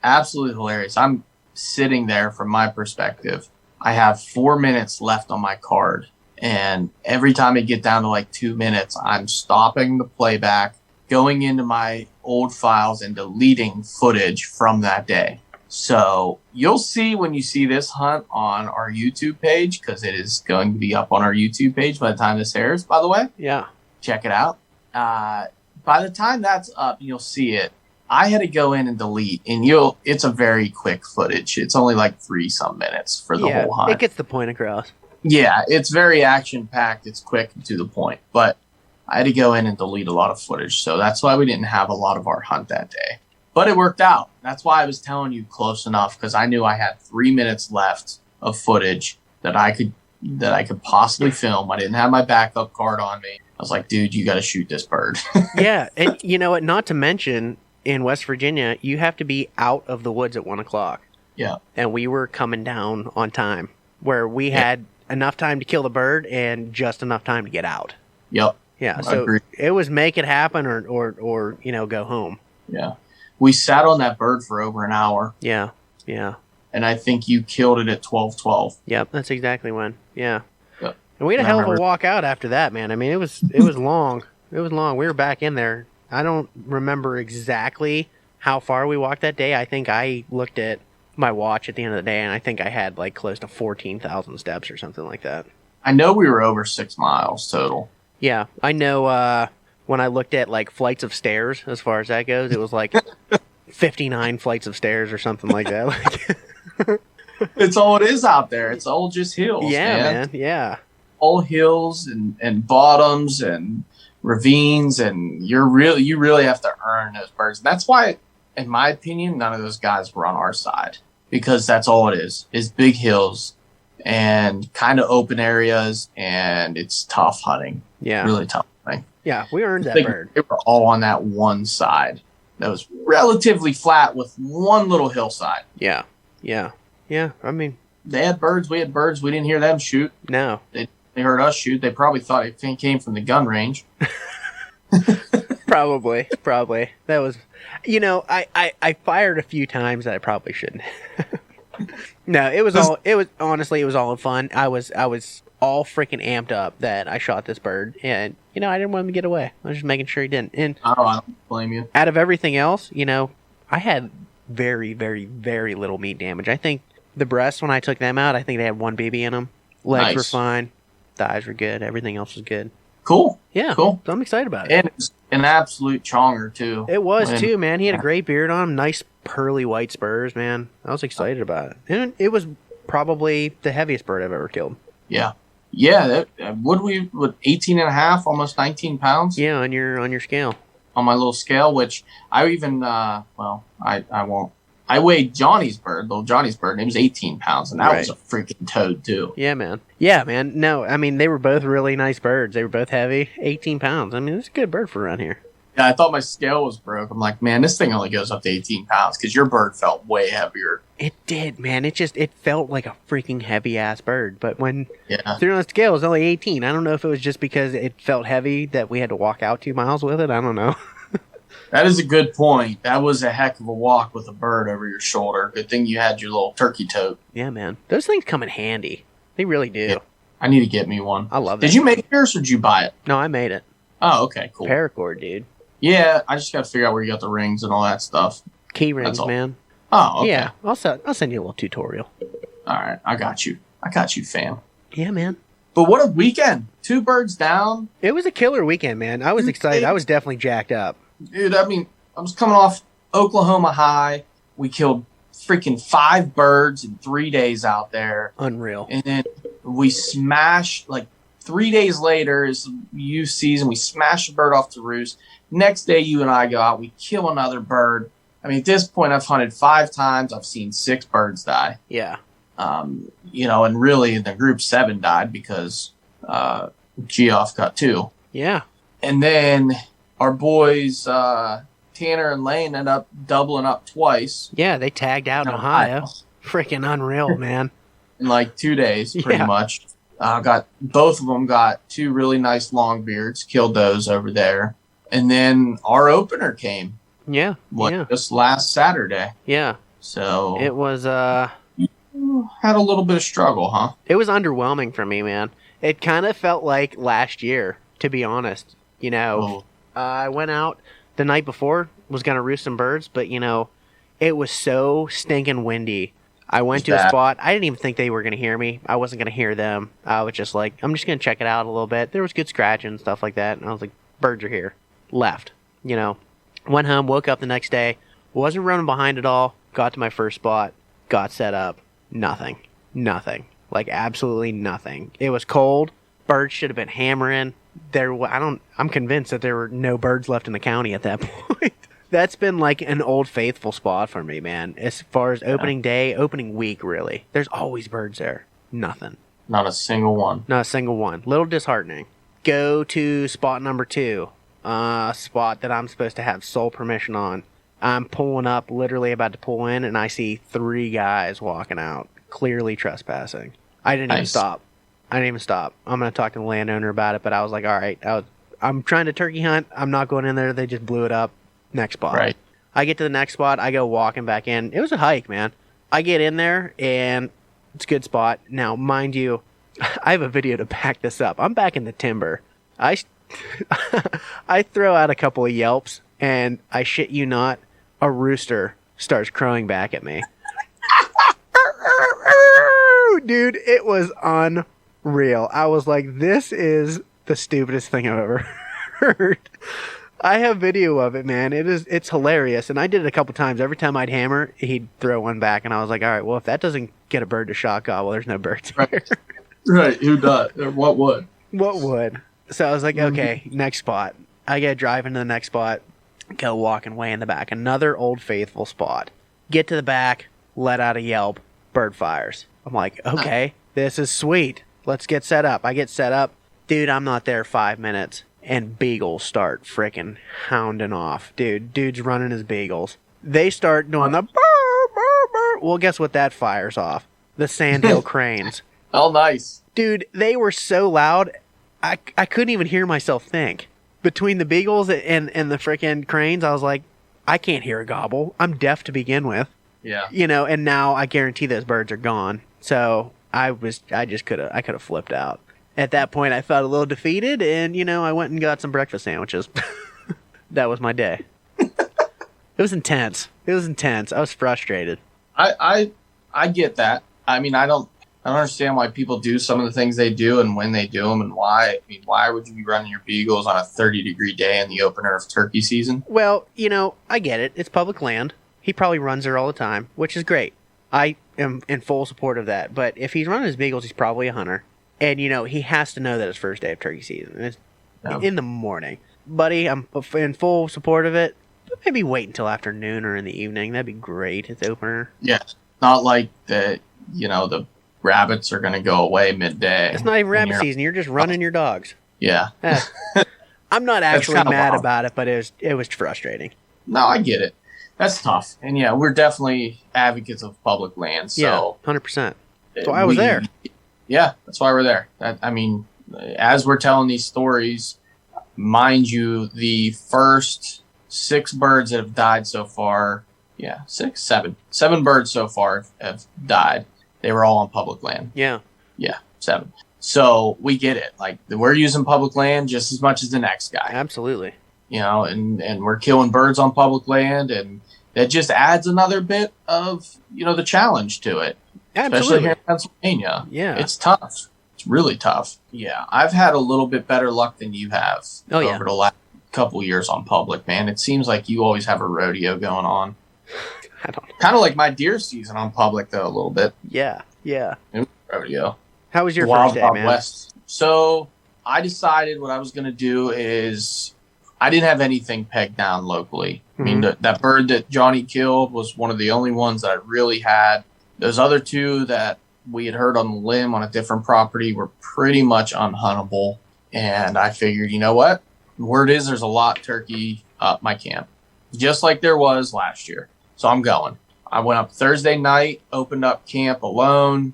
absolutely hilarious. I'm sitting there from my perspective. I have 4 minutes left on my card, and every time I get down to like 2 minutes, I'm stopping the playback, going into my old files, and deleting footage from that day. So you'll see when you see this hunt on our YouTube page, because it is going to be up on our YouTube page by the time this airs, by the way. Yeah. Check it out. By the time that's up, you'll see it. I had to go in and delete, and it's a very quick footage. It's only like 3-some minutes for the whole hunt. It gets the point across. Yeah, it's very action-packed. It's quick and to the point. But I had to go in and delete a lot of footage, so that's why we didn't have a lot of our hunt that day. But it worked out. That's why I was telling you close enough, because I knew I had 3 minutes left of footage that I could possibly film. I didn't have my backup card on me. I was like, dude, you got to shoot this bird. Yeah, and you know what? Not to mention, in West Virginia, you have to be out of the woods at 1 o'clock. Yeah. And we were coming down on time, where we had enough time to kill the bird and just enough time to get out. Yep. Yeah, I so agree. it was make it happen or go home. Yeah. We sat on that bird for over an hour, Yeah. and I think you killed it at 12:12. Yep, that's exactly when. Yeah. Yep. And we had a I hell of a remember- walk out after that, man. I mean, it was long. It was long. We were back in there. I don't remember exactly how far we walked that day. I think I looked at my watch at the end of the day, and I think I had like close to 14,000 steps or something like that. I know we were over 6 miles total. Yeah, I know. When I looked at like flights of stairs, as far as that goes, it was like 59 flights of stairs or something like that. Like, It's all it is out there. It's all just hills. yeah, man. man. Yeah. All hills and bottoms and ravines, and you really have to earn those birds. That's why, in my opinion, none of those guys were on our side, because that's all it is big hills and kind of open areas, and it's tough hunting. Yeah. Really tough hunting. Yeah, we earned that They bird. were all on that one side that was relatively flat with one little hillside. Yeah. I mean, They had birds. We had birds. We didn't hear them shoot. no. They heard us shoot. They probably thought it came from the gun range. Probably. That was, I fired a few times that I probably shouldn't. No, it was all in fun. I was all freaking amped up that I shot this bird, and I didn't want him to get away. I was just making sure he didn't. And I don't blame you. out of everything else, I had very, very, very little meat damage. I think the breasts, when I took them out, I think they had 1 BB in them. Legs were Nice. fine. Thighs were good. Everything else was good. Cool. Yeah. Cool. So I'm excited about it. And it's an absolute chonger, too. It was And- too, man. He had a great beard on him, nice pearly white spurs, man. I was excited about it. And it was probably the heaviest bird I've ever killed. Yeah. Yeah. What 18 and a half, almost 19 pounds Yeah, on your scale. on my little scale, which I even, I won't. I weighed little Johnny's bird, and it was 18 pounds, and that was a freaking toad, too. Yeah, man. Yeah, man. No, I mean, they were both really nice birds. They were both heavy, 18 pounds. I mean, it's a good bird for around here. Yeah, I thought my scale was broke. I'm like, man, this thing only goes up to 18 pounds, because your bird felt way heavier. It did, man. It felt like a freaking heavy-ass bird. But when Yeah. threw on the scale, it was only 18. I don't know if it was just because it felt heavy that we had to walk out 2 miles with it. I don't know. That is a good point. That was a heck of a walk with a bird over your shoulder. Good thing you had your little turkey tote. Yeah, man. Those things come in handy. They really do. Yeah. I need to get me one. I love it. Did you make yours or did you buy it? No, I made it. Oh, okay, cool. Paracord, dude. Yeah, I just got to figure out where you got the rings and all that stuff. Key That's rings, all. man. Oh, okay. Yeah, I'll send you a little tutorial. All right, I got you, fam. Yeah, man. But what a weekend! 2 birds down, It was a killer weekend, man. I was excited. I was definitely jacked up. dude. I mean, I was coming off Oklahoma High. We killed freaking 5 birds in 3 days out there, Unreal. and then we smashed 3 days later is youth season. We smashed a bird off the roost. Next day, you and I go out. We kill another bird. I mean, at this point, I've hunted 5 times. I've seen 6 birds die. Yeah. And really, the group 7 died because Geoff got 2. Yeah. And then our boys, Tanner and Lane, ended up doubling up twice. Yeah, they tagged out in Ohio. Freaking unreal, man. In 2 days, pretty Yeah. much. Got both of them got 2 really nice longbeards. Killed those over there, and then our opener came. Yeah. Yeah. Just last Saturday. Yeah. So It was had a little bit of struggle, huh? it was underwhelming for me, man. It kind of felt like last year, to be honest. You know, I went out the night before, was gonna roost some birds, but it was so stinking windy. I went to a spot. I didn't even think they were gonna hear me. I wasn't gonna hear them. I was just like, I'm just gonna check it out a little bit. There was good scratching and stuff like that, and I was like, birds are here. Left. Went home, woke up the next day, wasn't running behind at all. Got to my first spot, got set up. Nothing. Like absolutely nothing. It was cold. Birds should have been hammering. I'm convinced that there were no birds left in the county at that point. That's been like an old faithful spot for me, man. As far as opening day, opening week, really. There's always birds there. Nothing. Not a single one. Not a single one. Little disheartening. Go to spot number 2. Spot that I'm supposed to have sole permission on. I'm pulling up, literally about to pull in, and I see 3 guys walking out, clearly trespassing. I didn't even stop. I'm going to talk to the landowner about it, but I was like, all right, I'm trying to turkey hunt. I'm not going in there. They just blew it up. Next spot. Right. I get to the next spot. I go walking back in. It was a hike, man. I get in there, and it's a good spot. Now, mind you, I have a video to back this up. I'm back in the timber. I throw out a couple of yelps, and I shit you not, a rooster starts crowing back at me. Dude, it was unreal. I was like, this is the stupidest thing I've ever heard. I have video of it, man. It's hilarious, and I did it a couple times. Every time I'd hammer, he'd throw one back, and I was like, all right, well, if that doesn't get a bird to shot gobble, there's no birds here. Right. Who does? What would? What would? So I was like, okay, next spot. I get driving to the next spot, go walking way in the back. Another old faithful spot. Get to the back, let out a yelp, bird fires. I'm like, okay, this is sweet. Let's get set up. I get set up. Dude, I'm not there 5 minutes. And beagles start frickin' hounding off. Dude's running his beagles. They start doing the burr, burr, burr. Well, guess what that fires off? The sandhill cranes. Oh, nice. Dude, they were so loud, I couldn't even hear myself think. Between the beagles and the frickin' cranes, I was like, I can't hear a gobble. I'm deaf to begin with. Yeah. And now I guarantee those birds are gone. So I could have flipped out. At that point, I felt a little defeated, and, I went and got some breakfast sandwiches. That was my day. It was intense. I was frustrated. I get that. I mean, I don't understand why people do some of the things they do and when they do them and why. I mean, why would you be running your beagles on a 30-degree day in the opener of turkey season? Well, I get it. It's public land. He probably runs there all the time, which is great. I am in full support of that. But if he's running his beagles, he's probably a hunter. And, he has to know that it's first day of turkey season. It's in the morning. Buddy, I'm in full support of it. But maybe wait until afternoon or in the evening. That'd be great. It's opener. Yeah. Not like the rabbits are going to go away midday. It's not even rabbit season. You're just running your dogs. Yeah. I'm not actually mad about it, but it was frustrating. No, I get it. That's tough. And, yeah, we're definitely advocates of public land. So yeah, 100%. So I was there. Yeah, that's why we're there. As we're telling these stories, mind you, the first 6 birds that have died so far, 7 birds so far have died. They were all on public land. Yeah. Yeah, 7. So we get it. Like, we're using public land just as much as the next guy. Absolutely. And we're killing birds on public land, and that just adds another bit of, the challenge to it. Absolutely. Especially here in Pennsylvania. Yeah. It's tough. It's really tough. Yeah. I've had a little bit better luck than you have over the last couple years on public, man. It seems like you always have a rodeo going on. I don't know. Kind of like my deer season on public, though, a little bit. Yeah. Rodeo. How was your Wild first day, Wild man? West. So I decided what I was going to do is I didn't have anything pegged down locally. I mean, that bird that Johnny killed was one of the only ones that I really had. Those other 2 that we had heard on the limb on a different property were pretty much unhuntable. And I figured, you know what? Word is there's a lot turkey up my camp, just like there was last year. So I'm going. I went up Thursday night, opened up camp alone.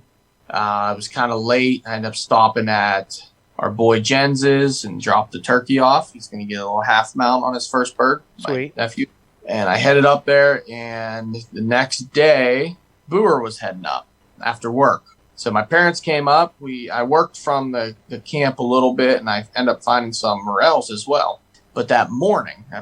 I was kind of late. I ended up stopping at our boy Jens's and dropped the turkey off. He's going to get a little half mount on his first bird, Sweet. my nephew. And I headed up there, and the next day, Boer was heading up after work. So my parents came up. I worked from the camp a little bit, and I ended up finding some morels as well. But that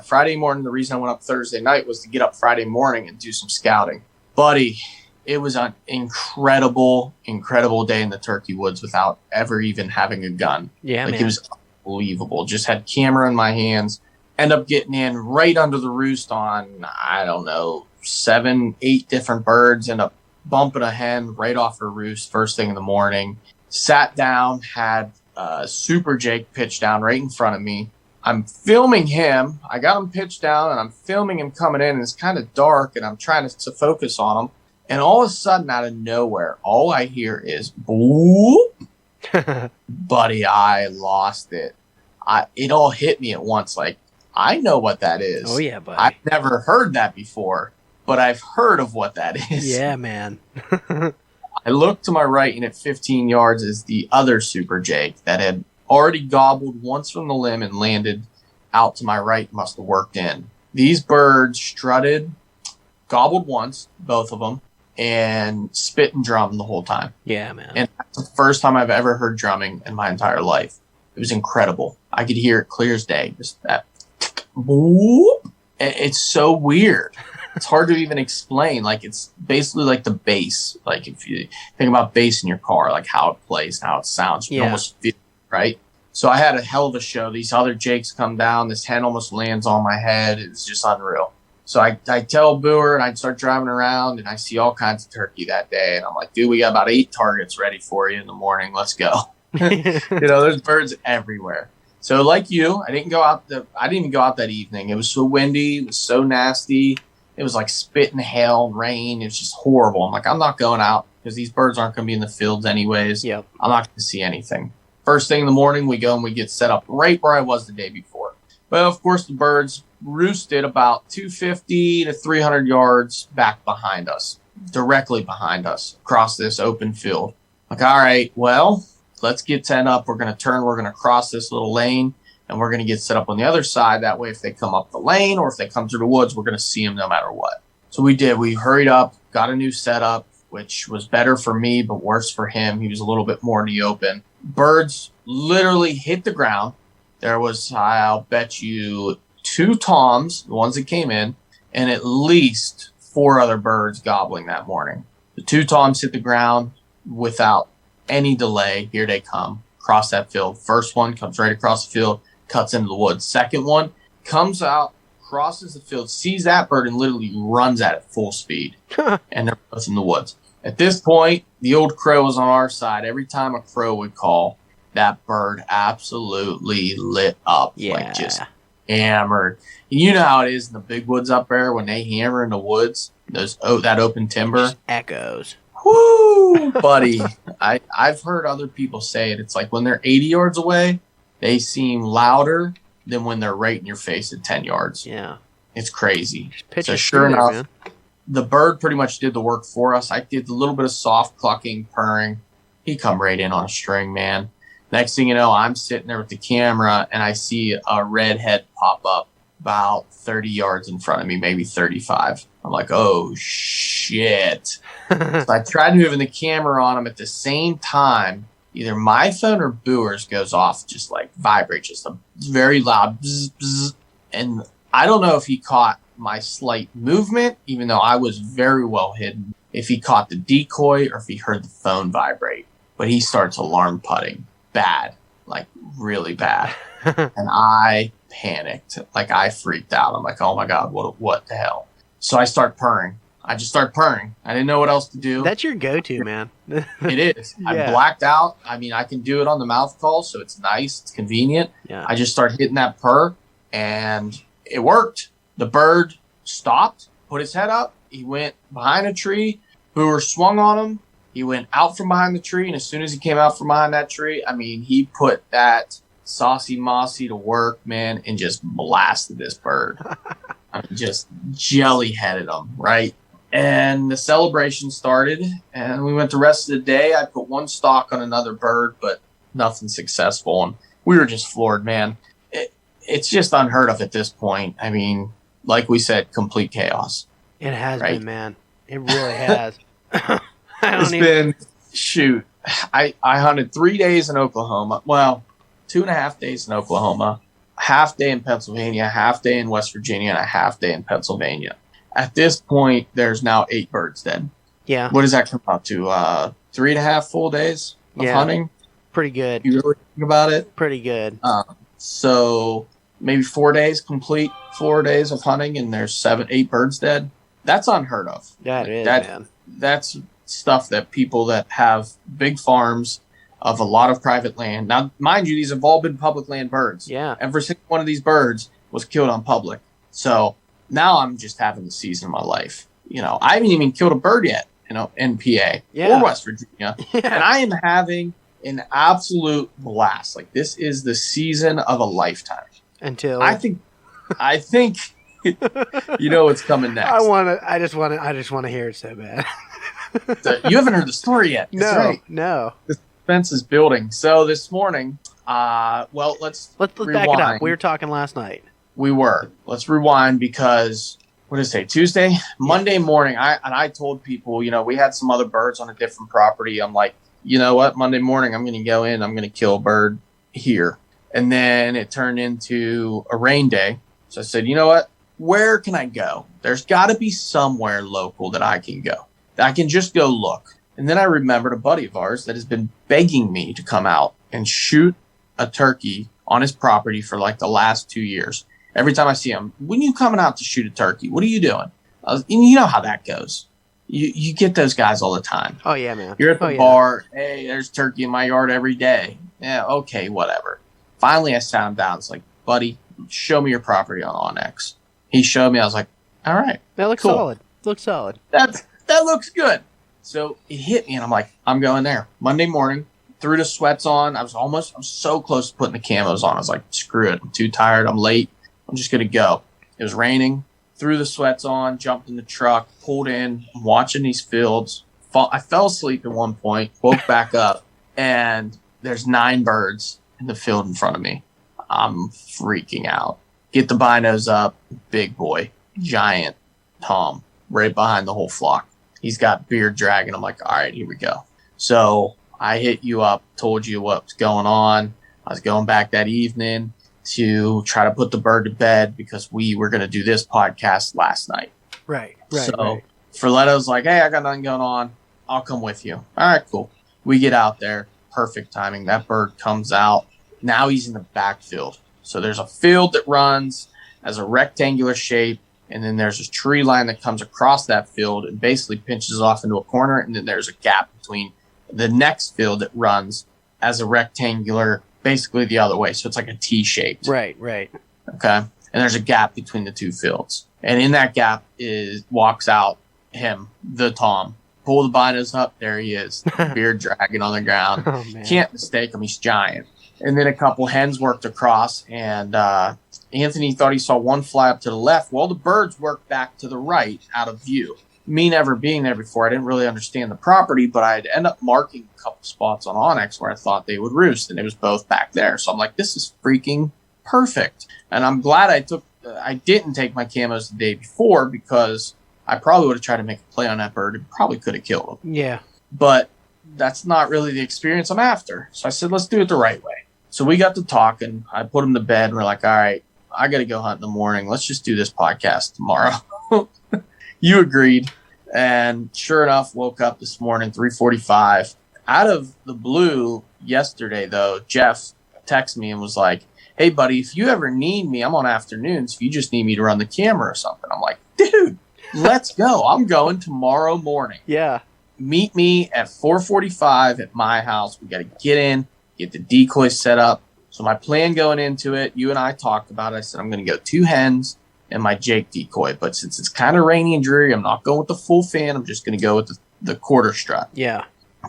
Friday morning, the reason I went up Thursday night was to get up Friday morning and do some scouting. Buddy, it was an incredible, incredible day in the turkey woods without ever even having a gun. Yeah, like man. It was unbelievable. Just had camera in my hands. End up getting in right under the roost on, I don't know, 7, 8 different birds. End up bumping a hen right off her roost first thing in the morning. Sat down, had Super Jake pitched down right in front of me. I'm filming him. I got him pitched down, and I'm filming him coming in, and it's kind of dark, and I'm trying to focus on him. And all of a sudden, out of nowhere, all I hear is boop. Buddy, I lost it. It all hit me at once. Like, I know what that is. Oh, yeah, buddy. I've never heard that before, but I've heard of what that is. Yeah, man. I looked to my right, and at 15 yards is the other Super Jake that had already gobbled once from the limb and landed out to my right, must have worked in. These birds strutted, gobbled once, both of them, and spit and drummed the whole time. Yeah, man. And that's the first time I've ever heard drumming in my entire life. It was incredible. I could hear it clear as day. Just that whoop. It's so weird. It's hard to even explain. Like, it's basically like the bass. Like, if you think about bass in your car, like how it plays and how it sounds, you Yeah. almost feel it, right? So I had a hell of a show. These other Jakes come down. This hen almost lands on my head. It's just unreal. So I tell Boer, and I start driving around, and I see all kinds of turkey that day. And I'm like, dude, we got about 8 targets ready for you in the morning. Let's go. There's birds everywhere. So like you, I didn't even go out that evening. It was so windy. It was so nasty. It was like spit and hail and rain. It was just horrible. I'm like, I'm not going out because these birds aren't going to be in the fields anyways. Yep. I'm not going to see anything. First thing in the morning, we go and we get set up right where I was the day before. But of course, the birds roosted about 250 to 300 yards back behind us, directly behind us, across this open field. Like, all right, well, let's get set up. We're going to turn. We're going to cross this little lane, and we're going to get set up on the other side. That way, if they come up the lane or if they come through the woods, we're going to see them no matter what. So we did. We hurried up, got a new setup, which was better for me but worse for him. He was a little bit more in the open. Birds literally hit the ground. There was, I'll bet you, 2 toms, the ones that came in, and at least 4 other birds gobbling that morning. The 2 toms hit the ground without any delay. Here they come, across that field. First one comes right across the field, cuts into the woods. Second one comes out, crosses the field, sees that bird, and literally runs at it full speed. And they're both in the woods. At this point, the old crow was on our side. Every time a crow would call, that bird absolutely lit up. Yeah. Like, just hammered. And you know how it is in the big woods up there when they hammer in the woods, that open timber. Echoes. Woo, buddy. I've heard other people say it. It's like when they're 80 yards away, they seem louder than when they're right in your face at 10 yards. Yeah. It's crazy. Pitch So it sure through there, enough, man. the bird pretty much did the work for us. I did a little bit of soft clucking, purring. He come right in on a string, man. Next thing you know, I'm sitting there with the camera, and I see a red head pop up about 30 yards in front of me, maybe 35. I'm like, oh, shit. So I tried moving the camera on him at the same time. Either my phone or Boer's goes off, just like vibrates, just a very loud bzz, bzz. And I don't know if he caught my slight movement, even though I was very well hidden, if he caught the decoy or if he heard the phone vibrate. But he starts alarm putting. Bad, like really bad. And I panicked. Like, I freaked out. I'm like, oh my God, what the hell? So I start purring. I just start purring. I didn't know what else to do. That's your go-to, man. It is. Yeah. I blacked out. I mean, I can do it on the mouth call, so it's nice. It's convenient. Yeah. I just start hitting that purr, and it worked. The bird stopped, put his head up. He went behind a tree. Booer swung on him. He went out from behind the tree, and as soon as he came out from behind that tree, I mean, he put that saucy mossy to work, man, and just blasted this bird. I mean, just jelly-headed him, right? And the celebration started, and we went the rest of the day. I put one stock on another bird, but nothing successful. And we were just floored, man. It's just unheard of at this point. I mean, like we said, complete chaos. It has Right. been, man. It really has. I hunted 3 days in Oklahoma. Well, 2.5 days in Oklahoma, a half day in Pennsylvania, a half day in West Virginia, and a half day in Pennsylvania. At this point, there's now 8 birds dead. Yeah, What does that come out to? 3.5 full days of Yeah. hunting? pretty good. You really think about it? Pretty good. So maybe 4 days complete, 4 days of hunting, and there's 8 birds dead. That's unheard of. That is, that- man. That's stuff that people that have big farms of a lot of private land. Now, mind you, these have all been public land birds. Yeah. Every single one of these birds was killed on public. So now I'm just having the season of my life. I haven't even killed a bird yet, in PA Yeah. or West Virginia. And I am having an absolute blast. Like, this is the season of a lifetime. Until I think what's coming next. I just want to hear it so bad. You haven't heard the story yet. That's No, right. no. Fence is building. So this morning, let's Let's back it rewind. up. We were talking last night. We were. Let's rewind because what did it say? Tuesday, Monday morning. I told people, we had some other birds on a different property. I'm like, you know what? Monday morning, I'm going to go in. I'm going to kill a bird here. And then it turned into a rain day. So I said, you know what? Where can I go? There's got to be somewhere local that I can go. I can just go look. And then I remembered a buddy of ours that has been begging me to come out and shoot a turkey on his property for like the last 2 years. Every time I see him, when you coming out to shoot a turkey? What are you doing? And you know how that goes. You get those guys all the time. Oh yeah, man. You're at the Oh, yeah. bar. Hey, there's turkey in my yard every day. Yeah, okay, whatever. Finally, I sat him down. It's like, buddy, show me your property on Onyx. He showed me. I was like, all right, That looks Cool. solid. Looks solid. that looks good. So it hit me, and I'm like, I'm going there. Monday morning, threw the sweats on. I'm so close to putting the camos on. I was like, screw it. I'm too tired. I'm late. I'm just going to go. It was raining. Threw the sweats on, jumped in the truck, pulled in, I'm watching these fields. I fell asleep at one point, woke back up, and there's 9 birds in the field in front of me. I'm freaking out. Get the binos up. Big boy, giant Tom, right behind the whole flock. He's got beard dragging. I'm like, all right, here we go. So I hit you up, told you what was going on. I was going back that evening to try to put the bird to bed because we were going to do this podcast last night. Right. So Ferletto's like, hey, I got nothing going on. I'll come with you. All right, cool. We get out there. Perfect timing. That bird comes out. Now he's in the backfield. So there's a field that runs as a rectangular shape, and then there's a tree line that comes across that field and basically pinches off into a corner, and then there's a gap between the next field that runs as a rectangular, basically the other way. So it's like a T-shaped. Right. Okay. And there's a gap between the two fields. And in that gap walks out the Tom. Pull the binos up. There he is. Beard dragging on the ground. Oh man. Can't mistake him. He's giant. And then a couple hens worked across, and Anthony thought he saw one fly up to the left. Well, the birds worked back to the right out of view. Me never being there before, I didn't really understand the property, but I'd end up marking a couple spots on Onyx where I thought they would roost, and it was both back there. So I'm like, this is freaking perfect. And I'm glad I didn't take my camos the day before, because I probably would have tried to make a play on that bird and probably could have killed him. Yeah. But that's not really the experience I'm after. So I said, let's do it the right way. So we got to talking. I put him to bed. And we're like, all right, I got to go hunt in the morning. Let's just do this podcast tomorrow. You agreed. And sure enough, woke up this morning, 3:45. Out of the blue yesterday, though, Jeff texted me and was like, hey, buddy, if you ever need me, I'm on afternoons. If you just need me to run the camera or something. I'm like, dude, let's go. I'm going tomorrow morning. Yeah. Meet me at 4:45 at my house. We got to get in, get the decoy set up. So my plan going into it, you and I talked about it. I said, I'm going to go 2 hens and my Jake decoy. But since it's kind of rainy and dreary, I'm not going with the full fan. I'm just going to go with the quarter strut. Yeah.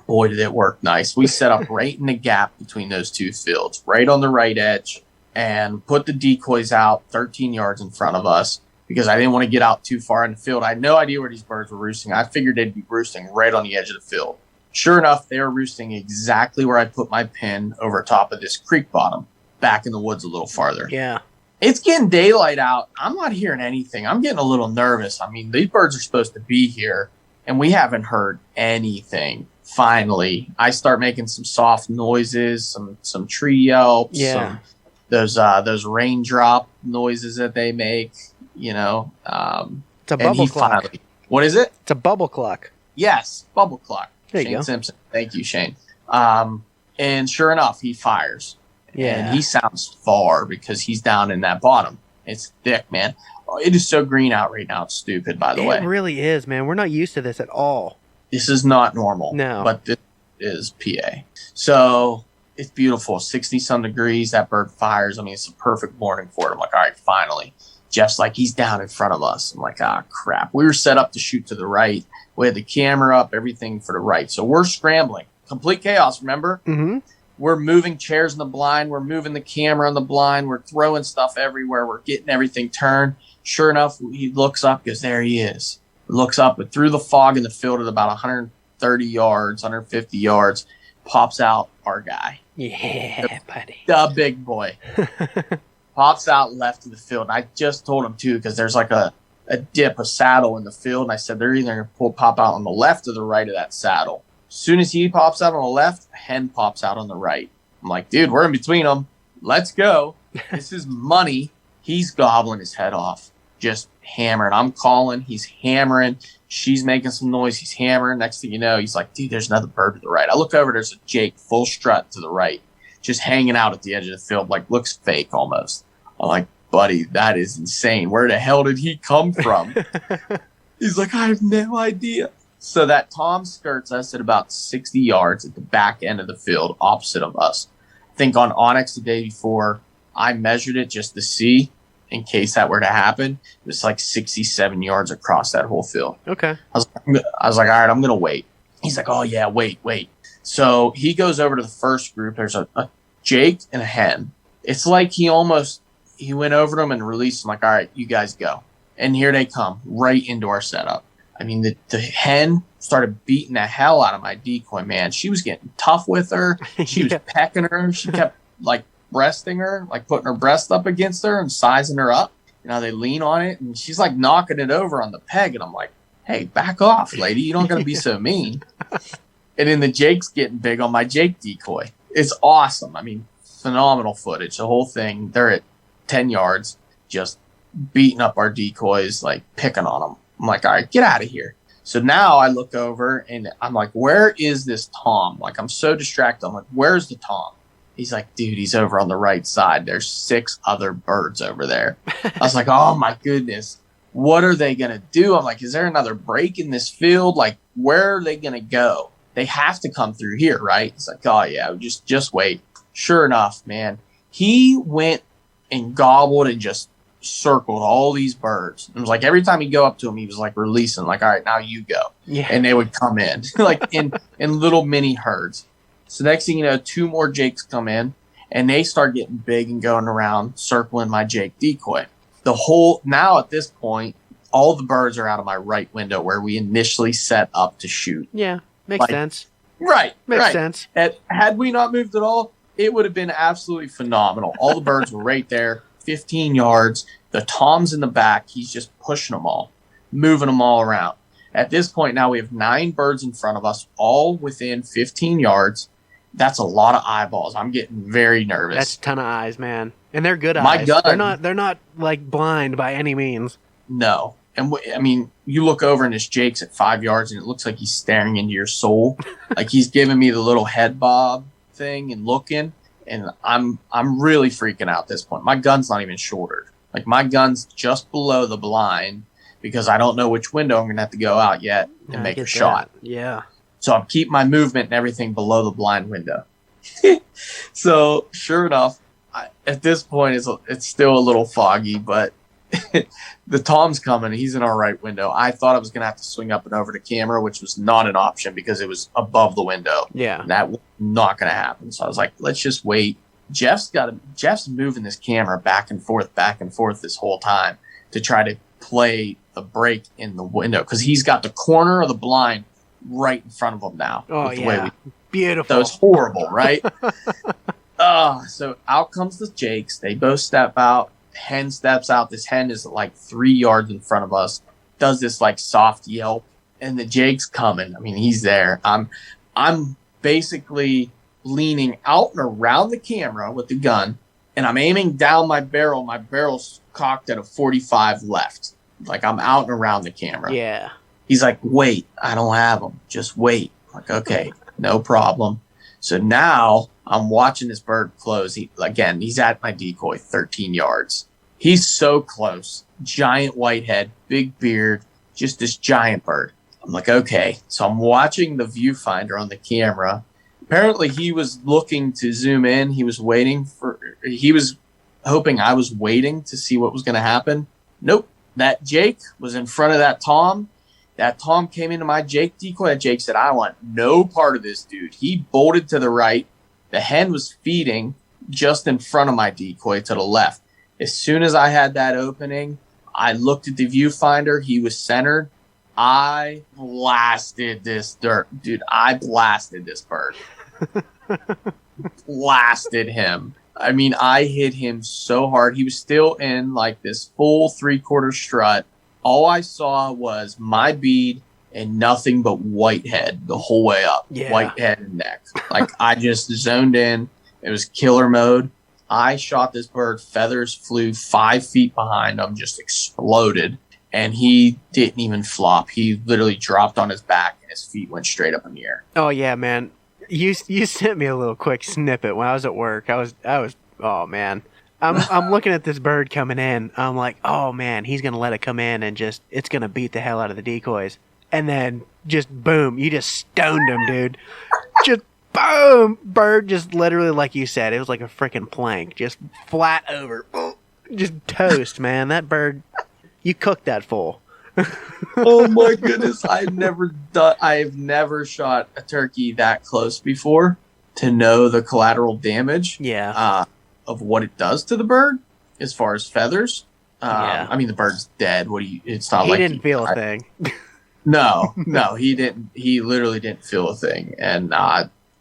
Boy, did it work nice. We set up right in the gap between those 2 fields, right on the right edge, and put the decoys out 13 yards in front of us. because I didn't want to get out too far in the field. I had no idea where these birds were roosting. I figured they'd be roosting right on the edge of the field. Sure enough, they were roosting exactly where I put my pin over top of this creek bottom, back in the woods a little farther. Yeah. It's getting daylight out. I'm not hearing anything. I'm getting a little nervous. I mean, these birds are supposed to be here, and we haven't heard anything. Finally, I start making some soft noises, some tree yelps, Yeah. those raindrop noises that they make. It's a And bubble he clock. finally, what is it? It's a bubble clock. Yes, bubble clock. There you Shane go. Simpson. Thank you, Shane. And sure enough, he fires. Yeah. And he sounds far because he's down in that bottom. It's thick, man. Oh, it is so green out right now. It's stupid, by the way. It really is, man. We're not used to this at all. This is not normal. No. But this is PA. So it's beautiful. 60-some degrees. That bird fires. I mean, it's a perfect morning for it. I'm like, all right, finally. Jeff's like, he's down in front of us. I'm like, ah, crap. We were set up to shoot to the right. We had the camera up, everything for the right. So we're scrambling. Complete chaos, remember? Mm-hmm. We're moving chairs in the blind. We're moving the camera in the blind. We're throwing stuff everywhere. We're getting everything turned. Sure enough, he looks up because there he is. Looks up, but through the fog in the field at about 130 yards, 150 yards, pops out our guy, Yeah, buddy. the big boy. Pops out left of the field. And I just told him, too, because there's like a dip, a saddle in the field. And I said, they're either going to pop out on the left or the right of that saddle. As soon as he pops out on the left, a hen pops out on the right. I'm like, dude, we're in between them. Let's go. This is money. He's gobbling his head off, just hammering. I'm calling. He's hammering. She's making some noise. He's hammering. Next thing you know, he's like, dude, there's another bird to the right. I look over. There's a Jake full strut to the right, just hanging out at the edge of the field, like looks fake almost. I'm like, buddy, that is insane. Where the hell did he come from? He's like, I have no idea. So that Tom skirts us at about 60 yards at the back end of the field, opposite of us. I think on Onyx the day before, I measured it just to see in case that were to happen. It was like 67 yards across that whole field. Okay. I was like, all right, I'm going to wait. He's like, oh, yeah, wait. So he goes over to the first group. There's a Jake and a hen. It's like he went over them and released them like, all right, you guys go. And here they come right into our setup. I mean, the hen started beating the hell out of my decoy, man. She was getting tough with her. She was pecking her. She kept, like, breasting her, like putting her breast up against her and sizing her up. You know, they lean on it, and she's, like, knocking it over on the peg. And I'm like, hey, back off, lady. You don't got to be so mean. And then the Jake's getting big on my Jake decoy. It's awesome. I mean, phenomenal footage. The whole thing, they're at 10 yards, just beating up our decoys, like, picking on them. I'm like, all right, get out of here. So now I look over and I'm like, where is this Tom? Like, I'm so distracted. I'm like, where's the Tom? He's like, dude, he's over on the right side. There's 6 other birds over there. I was like, oh my goodness. What are they going to do? I'm like, is there another break in this field? Like, where are they going to go? They have to come through here, right? It's like, oh yeah, just wait. Sure enough, man, he went and gobbled and just circled all these birds. It was like every time he'd go up to them, he was like releasing, like, all right, now you go. Yeah. And they would come in like in little mini herds. So next thing you know, 2 more Jakes come in and they start getting big and going around circling my Jake decoy. Now at this point, all the birds are out of my right window where we initially set up to shoot. Yeah. Makes Like, sense. Right. Makes right. sense. Had we not moved at all, it would have been absolutely phenomenal. All the birds were right there, 15 yards. The Tom's in the back. He's just pushing them all, moving them all around. At this point now, we have 9 birds in front of us, all within 15 yards. That's a lot of eyeballs. I'm getting very nervous. That's a ton of eyes, man. And they're good My eyes. gun- They're not like blind by any means. No. And I mean, you look over and this Jake's at 5 yards and it looks like he's staring into your soul. Like he's giving me the little head bob thing and looking. And I'm really freaking out at this point. My gun's not even shouldered. Like my gun's just below the blind because I don't know which window I'm going to have to go out yet and I make a get shot. that. Yeah. So I'm keeping my movement and everything below the blind window. So sure enough, at this point, it's still a little foggy, but the Tom's coming. He's in our right window. I thought I was going to have to swing up and over the camera, which was not an option because it was above the window. Yeah. That was not going to happen. So I was like, let's just wait. Jeff's moving this camera back and forth this whole time to try to play the break in the window because he's got the corner of the blind right in front of him now. Oh, with the way yeah. Beautiful. that was horrible, right? So out comes the Jakes. They both step out. Hen steps out. This hen is like 3 yards in front of us. Does this like soft yelp, and the Jake's coming. I mean, he's there. I'm basically leaning out and around the camera with the gun, and I'm aiming down my barrel. My barrel's cocked at a 45 left. Like I'm out and around the camera. Yeah. He's like, wait, I don't have him. Just wait. I'm like, okay, no problem. So now I'm watching this bird close. He's at my decoy, 13 yards. He's so close. Giant whitehead, big beard, just this giant bird. I'm like, okay. So I'm watching the viewfinder on the camera. Apparently he was looking to zoom in. He was hoping I was waiting to see what was going to happen. Nope. That Jake was in front of that Tom. That Tom came into my Jake decoy. That Jake said, I want no part of this dude. He bolted to the right. The hen was feeding just in front of my decoy to the left. As soon as I had that opening, I looked at the viewfinder. He was centered. I blasted this dirt. Dude, I blasted this bird. Blasted him. I mean, I hit him so hard. He was still in like this full 3/4 strut. All I saw was my bead and nothing but whitehead the whole way up. Yeah. Whitehead and neck. Like I just zoned in. It was killer mode. I shot this bird. Feathers flew 5 feet behind him, just exploded. And he didn't even flop. He literally dropped on his back and his feet went straight up in the air. Oh yeah, man. You sent me a little quick snippet when I was at work. I was oh man. I'm looking at this bird coming in. I'm like, oh man, he's gonna let it come in and it's gonna beat the hell out of the decoys. And then just boom, you just stoned him, dude. Just boom, bird just literally like you said, it was like a freaking plank, just flat over, just toast, man. That bird, you cooked that fool. Oh my goodness. I've never shot a turkey that close before to know the collateral damage of what it does to the bird as far as feathers. Yeah. I mean, the bird's dead. It's not He like didn't feel a thing. No, he didn't. He literally didn't feel a thing. And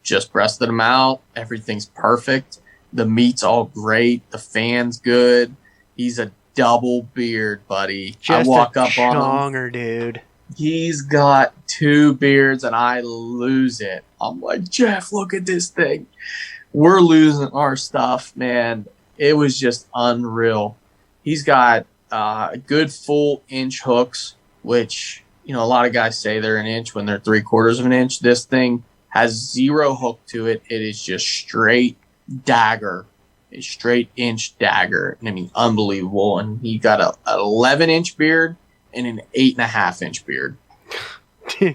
just breasted him out. Everything's perfect. The meat's all great. The fan's good. He's a double beard, buddy. Just I walk a up on him. chonger, dude. He's got 2 beards, and I lose it. I'm like, Jeff, look at this thing. We're losing our stuff, man. It was just unreal. He's got good full inch hooks, which, a lot of guys say they're an inch when they're 3/4 of an inch. This thing has 0 hook to it. It is just straight dagger. A straight inch dagger. I mean, unbelievable. And he got an 11-inch beard and an 8.5-inch beard.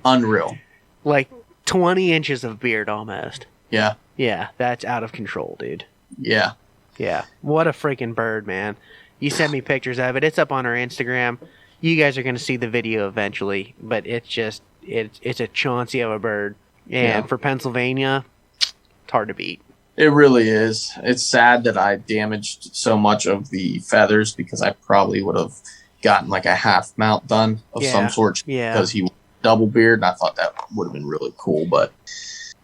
Unreal. Like 20 inches of beard almost. Yeah. Yeah, that's out of control, dude. Yeah. Yeah. What a freaking bird, man. You sent me pictures of it. It's up on our Instagram. You guys are going to see the video eventually, but it's a Chauncey of a bird. And for Pennsylvania, it's hard to beat. It really is. It's sad that I damaged so much of the feathers because I probably would have gotten like a half mount done of some sort because he was double beard, and I thought that would have been really cool, but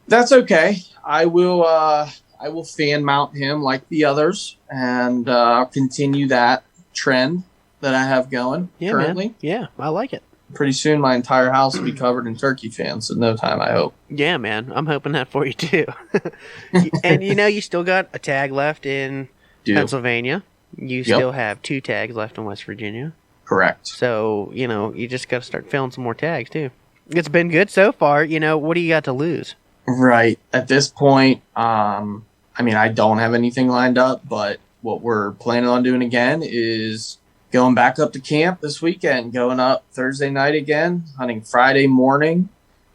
that's okay. I will fan mount him like the others and continue that trend that I have going currently. Man. Yeah, I like it. Pretty soon my entire house will be covered in turkey fans in no time, I hope. Yeah, man. I'm hoping that for you too. And you still got a tag left in Pennsylvania. You still have 2 tags left in West Virginia. Correct. So, you just got to start filling some more tags too. It's been good so far. What do you got to lose? Right. At this point, I don't have anything lined up, but what we're planning on doing again is going back up to camp this weekend, going up Thursday night again, hunting Friday morning,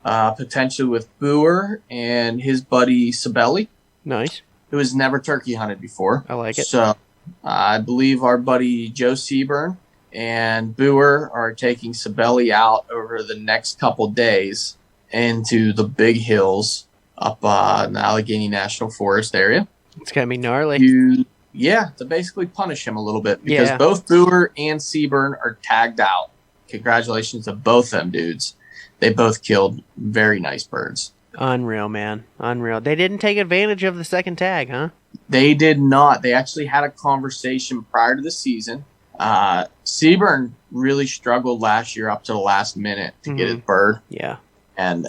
potentially with Boer and his buddy Sabelli. Nice. Who has never turkey hunted before. I like it. So I believe our buddy Joe Seaburn and Boer are taking Sabelli out over the next couple days into the big hills up in the Allegheny National Forest area. It's going to be gnarly. Yeah, to basically punish him a little bit because Yeah. both Brewer and Seaburn are tagged out. Congratulations to both them dudes. They both killed very nice birds. Unreal, man. Unreal. They didn't take advantage of the second tag, huh? They did not. They actually had a conversation prior to the season. Seaburn really struggled last year up to the last minute to get his bird. Yeah. And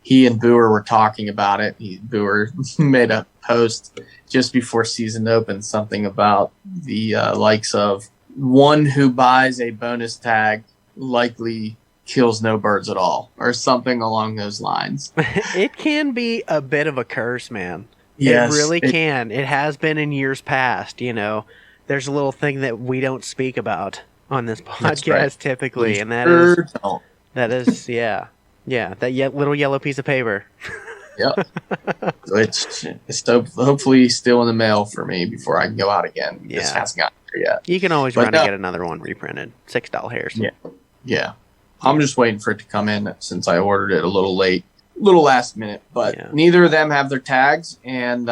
he and Brewer were talking about it. Brewer made a post just before season opened, something about the likes of one who buys a bonus tag likely kills no birds at all, or something along those lines. It can be a bit of a curse, man. Yes, it really can. It has been in years past, you know. There's a little thing that we don't speak about on this podcast right. typically, and Sure don't. that is yeah. Yeah, that little yellow piece of paper. Yep. It's hopefully still in the mail for me before I can go out again. Yeah. This hasn't gotten here yet. You can always But run no. and get another one reprinted. $6 hairs. Yeah. Yeah. I'm just waiting for it to come in since I ordered it a little late, little last minute. But Yeah. neither of them have their tags. And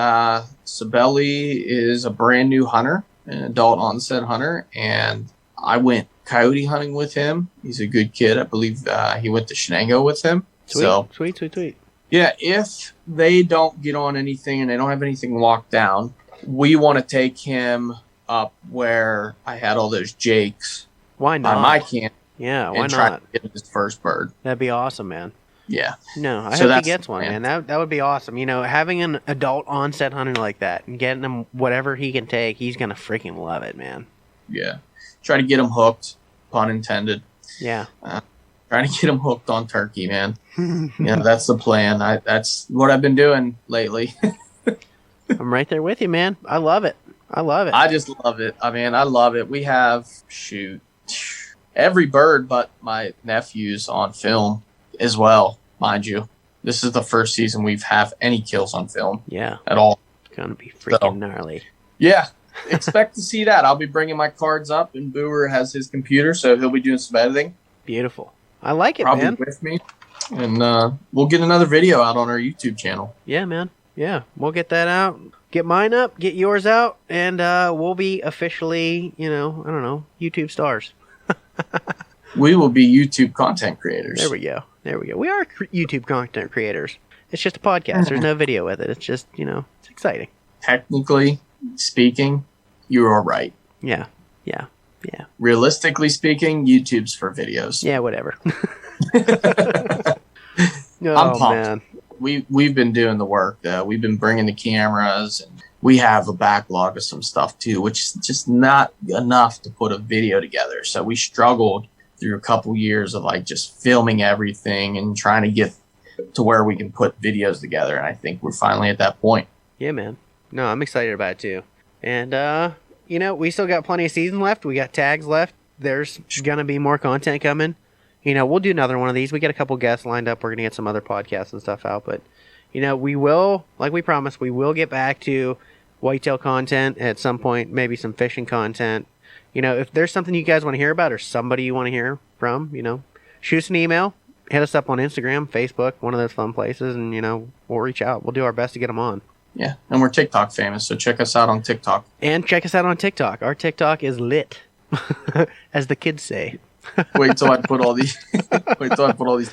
Sabelli is a brand new hunter, an adult onset hunter. And I went coyote hunting with him. He's a good kid. I believe he went to Shenango with him. Sweet, So, sweet. yeah, if they don't get on anything and they don't have anything locked down, we want to take him up where I had all those jakes Why not? on my camp Yeah, why and try not? to get his first bird. That'd be awesome, man. Yeah. No, I So hope he that's gets the one, plan. man. That would be awesome. You know, having an adult onset hunter like that and getting him whatever he can take, he's gonna freaking love it, man. Yeah. Try to get him hooked, pun intended. Yeah. Trying to get him hooked on turkey, man. Yeah, that's the plan. That's what I've been doing lately. I'm right there with you, man. I love it. I just love it. I mean, I love it. We have, every bird but my nephews on film as well, mind you. This is the first season we've have any kills on film Yeah, at all. it's gonna be freaking So- gnarly. Yeah, expect to see that. I'll be bringing my cards up, and Booer has his computer, so he'll be doing some editing. Beautiful. I like it, Probably man. with me. And we'll get another video out on our YouTube channel. Yeah, man. Yeah, we'll get that out. Get mine up. Get yours out, and we'll be officially, I don't know, YouTube stars. We will be YouTube content creators. There we go. We are YouTube content creators. It's just a podcast. There's no video with it. It's just, it's exciting. Technically speaking, you are right. Yeah. Realistically speaking, YouTube's for videos. Yeah, whatever. Oh, I'm pumped. man. We've been doing the work though. We've been bringing the cameras, and we have a backlog of some stuff too, which is just not enough to put a video together. So we struggled through a couple years of like just filming everything and trying to get to where we can put videos together. And I think we're finally at that point. Yeah, man. No, I'm excited about it too. And, we still got plenty of season left. We got tags left. There's going to be more content coming. We'll do another one of these. We got a couple guests lined up. We're going to get some other podcasts and stuff out. But, we will, like we promised, we will get back to whitetail content at some point, maybe some fishing content. If there's something you guys want to hear about or somebody you want to hear from, shoot us an email. Hit us up on Instagram, Facebook, one of those fun places, and, we'll reach out. We'll do our best to get them on. Yeah. And we're TikTok famous. So check us out on TikTok. And check us out on TikTok. Our TikTok is lit, as the kids say. Wait till I put all these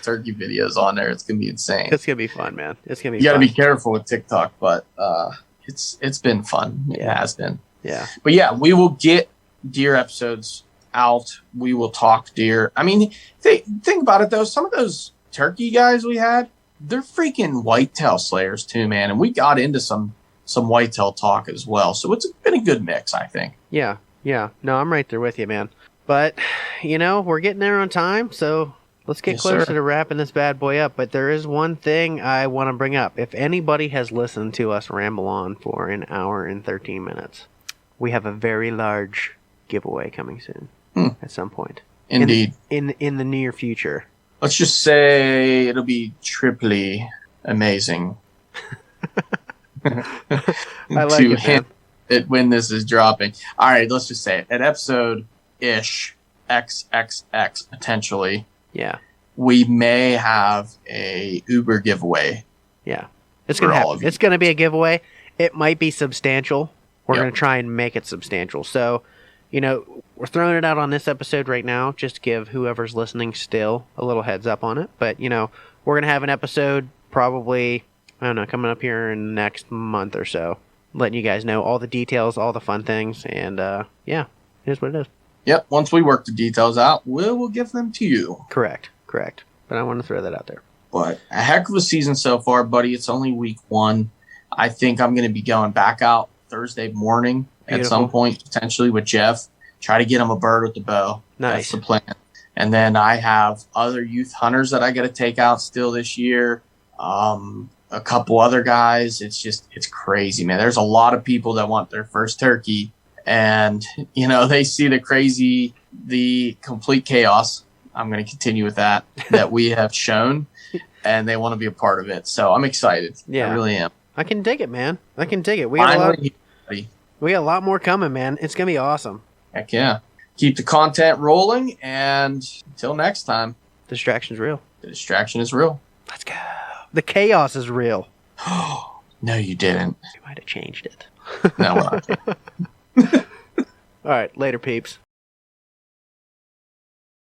turkey videos on there. It's gonna be insane. It's gonna be fun, man. It's gonna be. You got to fun. be careful with TikTok, but it's been fun. It Yeah. has been. Yeah. But yeah, we will get deer episodes out. We will talk deer. I mean, think about it though. Some of those turkey guys we had, they're freaking whitetail slayers too, man. And we got into some whitetail talk as well. So it's been a good mix, I think. Yeah. No, I'm right there with you, man. But we're getting there on time, so let's get Yes, closer sir. to wrapping this bad boy up. But there is one thing I want to bring up. If anybody has listened to us ramble on for an hour and 13 minutes, we have a very large giveaway coming soon at some point. Indeed. In the near future. Let's just say it'll be triply amazing. I like to it, man. hint it when this is dropping. All right, let's just say it. At episode-ish XXX, potentially, Yeah. we may have a Uber giveaway. Yeah. It's For gonna all happen. of you. It's gonna be a giveaway. It might be substantial, We're Yep. going to try and make it substantial. So, we're throwing it out on this episode right now just to give whoever's listening still a little heads up on it. But, we're going to have an episode probably, I don't know, coming up here in the next month or so, letting you guys know all the details, all the fun things. And, yeah, here's what it is. Yep. Once we work the details out, we'll give them to you. Correct. But I want to throw that out there. But a heck of a season so far, buddy. It's only week 1. I think I'm going to be going back out Thursday morning at some Beautiful. point, potentially with Jeff. Try to get him a bird with the bow. Nice. That's the plan. And then I have other youth hunters that I got to take out still this year. A couple other guys. It's crazy, man. There's a lot of people that want their first turkey. And, they see the complete chaos. I'm going to continue with that we have shown. And they want to be a part of it. So I'm excited. Yeah. I really am. I can dig it, man. I can dig it. We got Finally, buddy. a lot more coming, man. It's going to be awesome. Heck yeah. Keep the content rolling, and until next time, Distraction's real. the distraction is real. Let's go. The chaos is real. No, you didn't. We might have changed it. No, we're not. All right, later, peeps.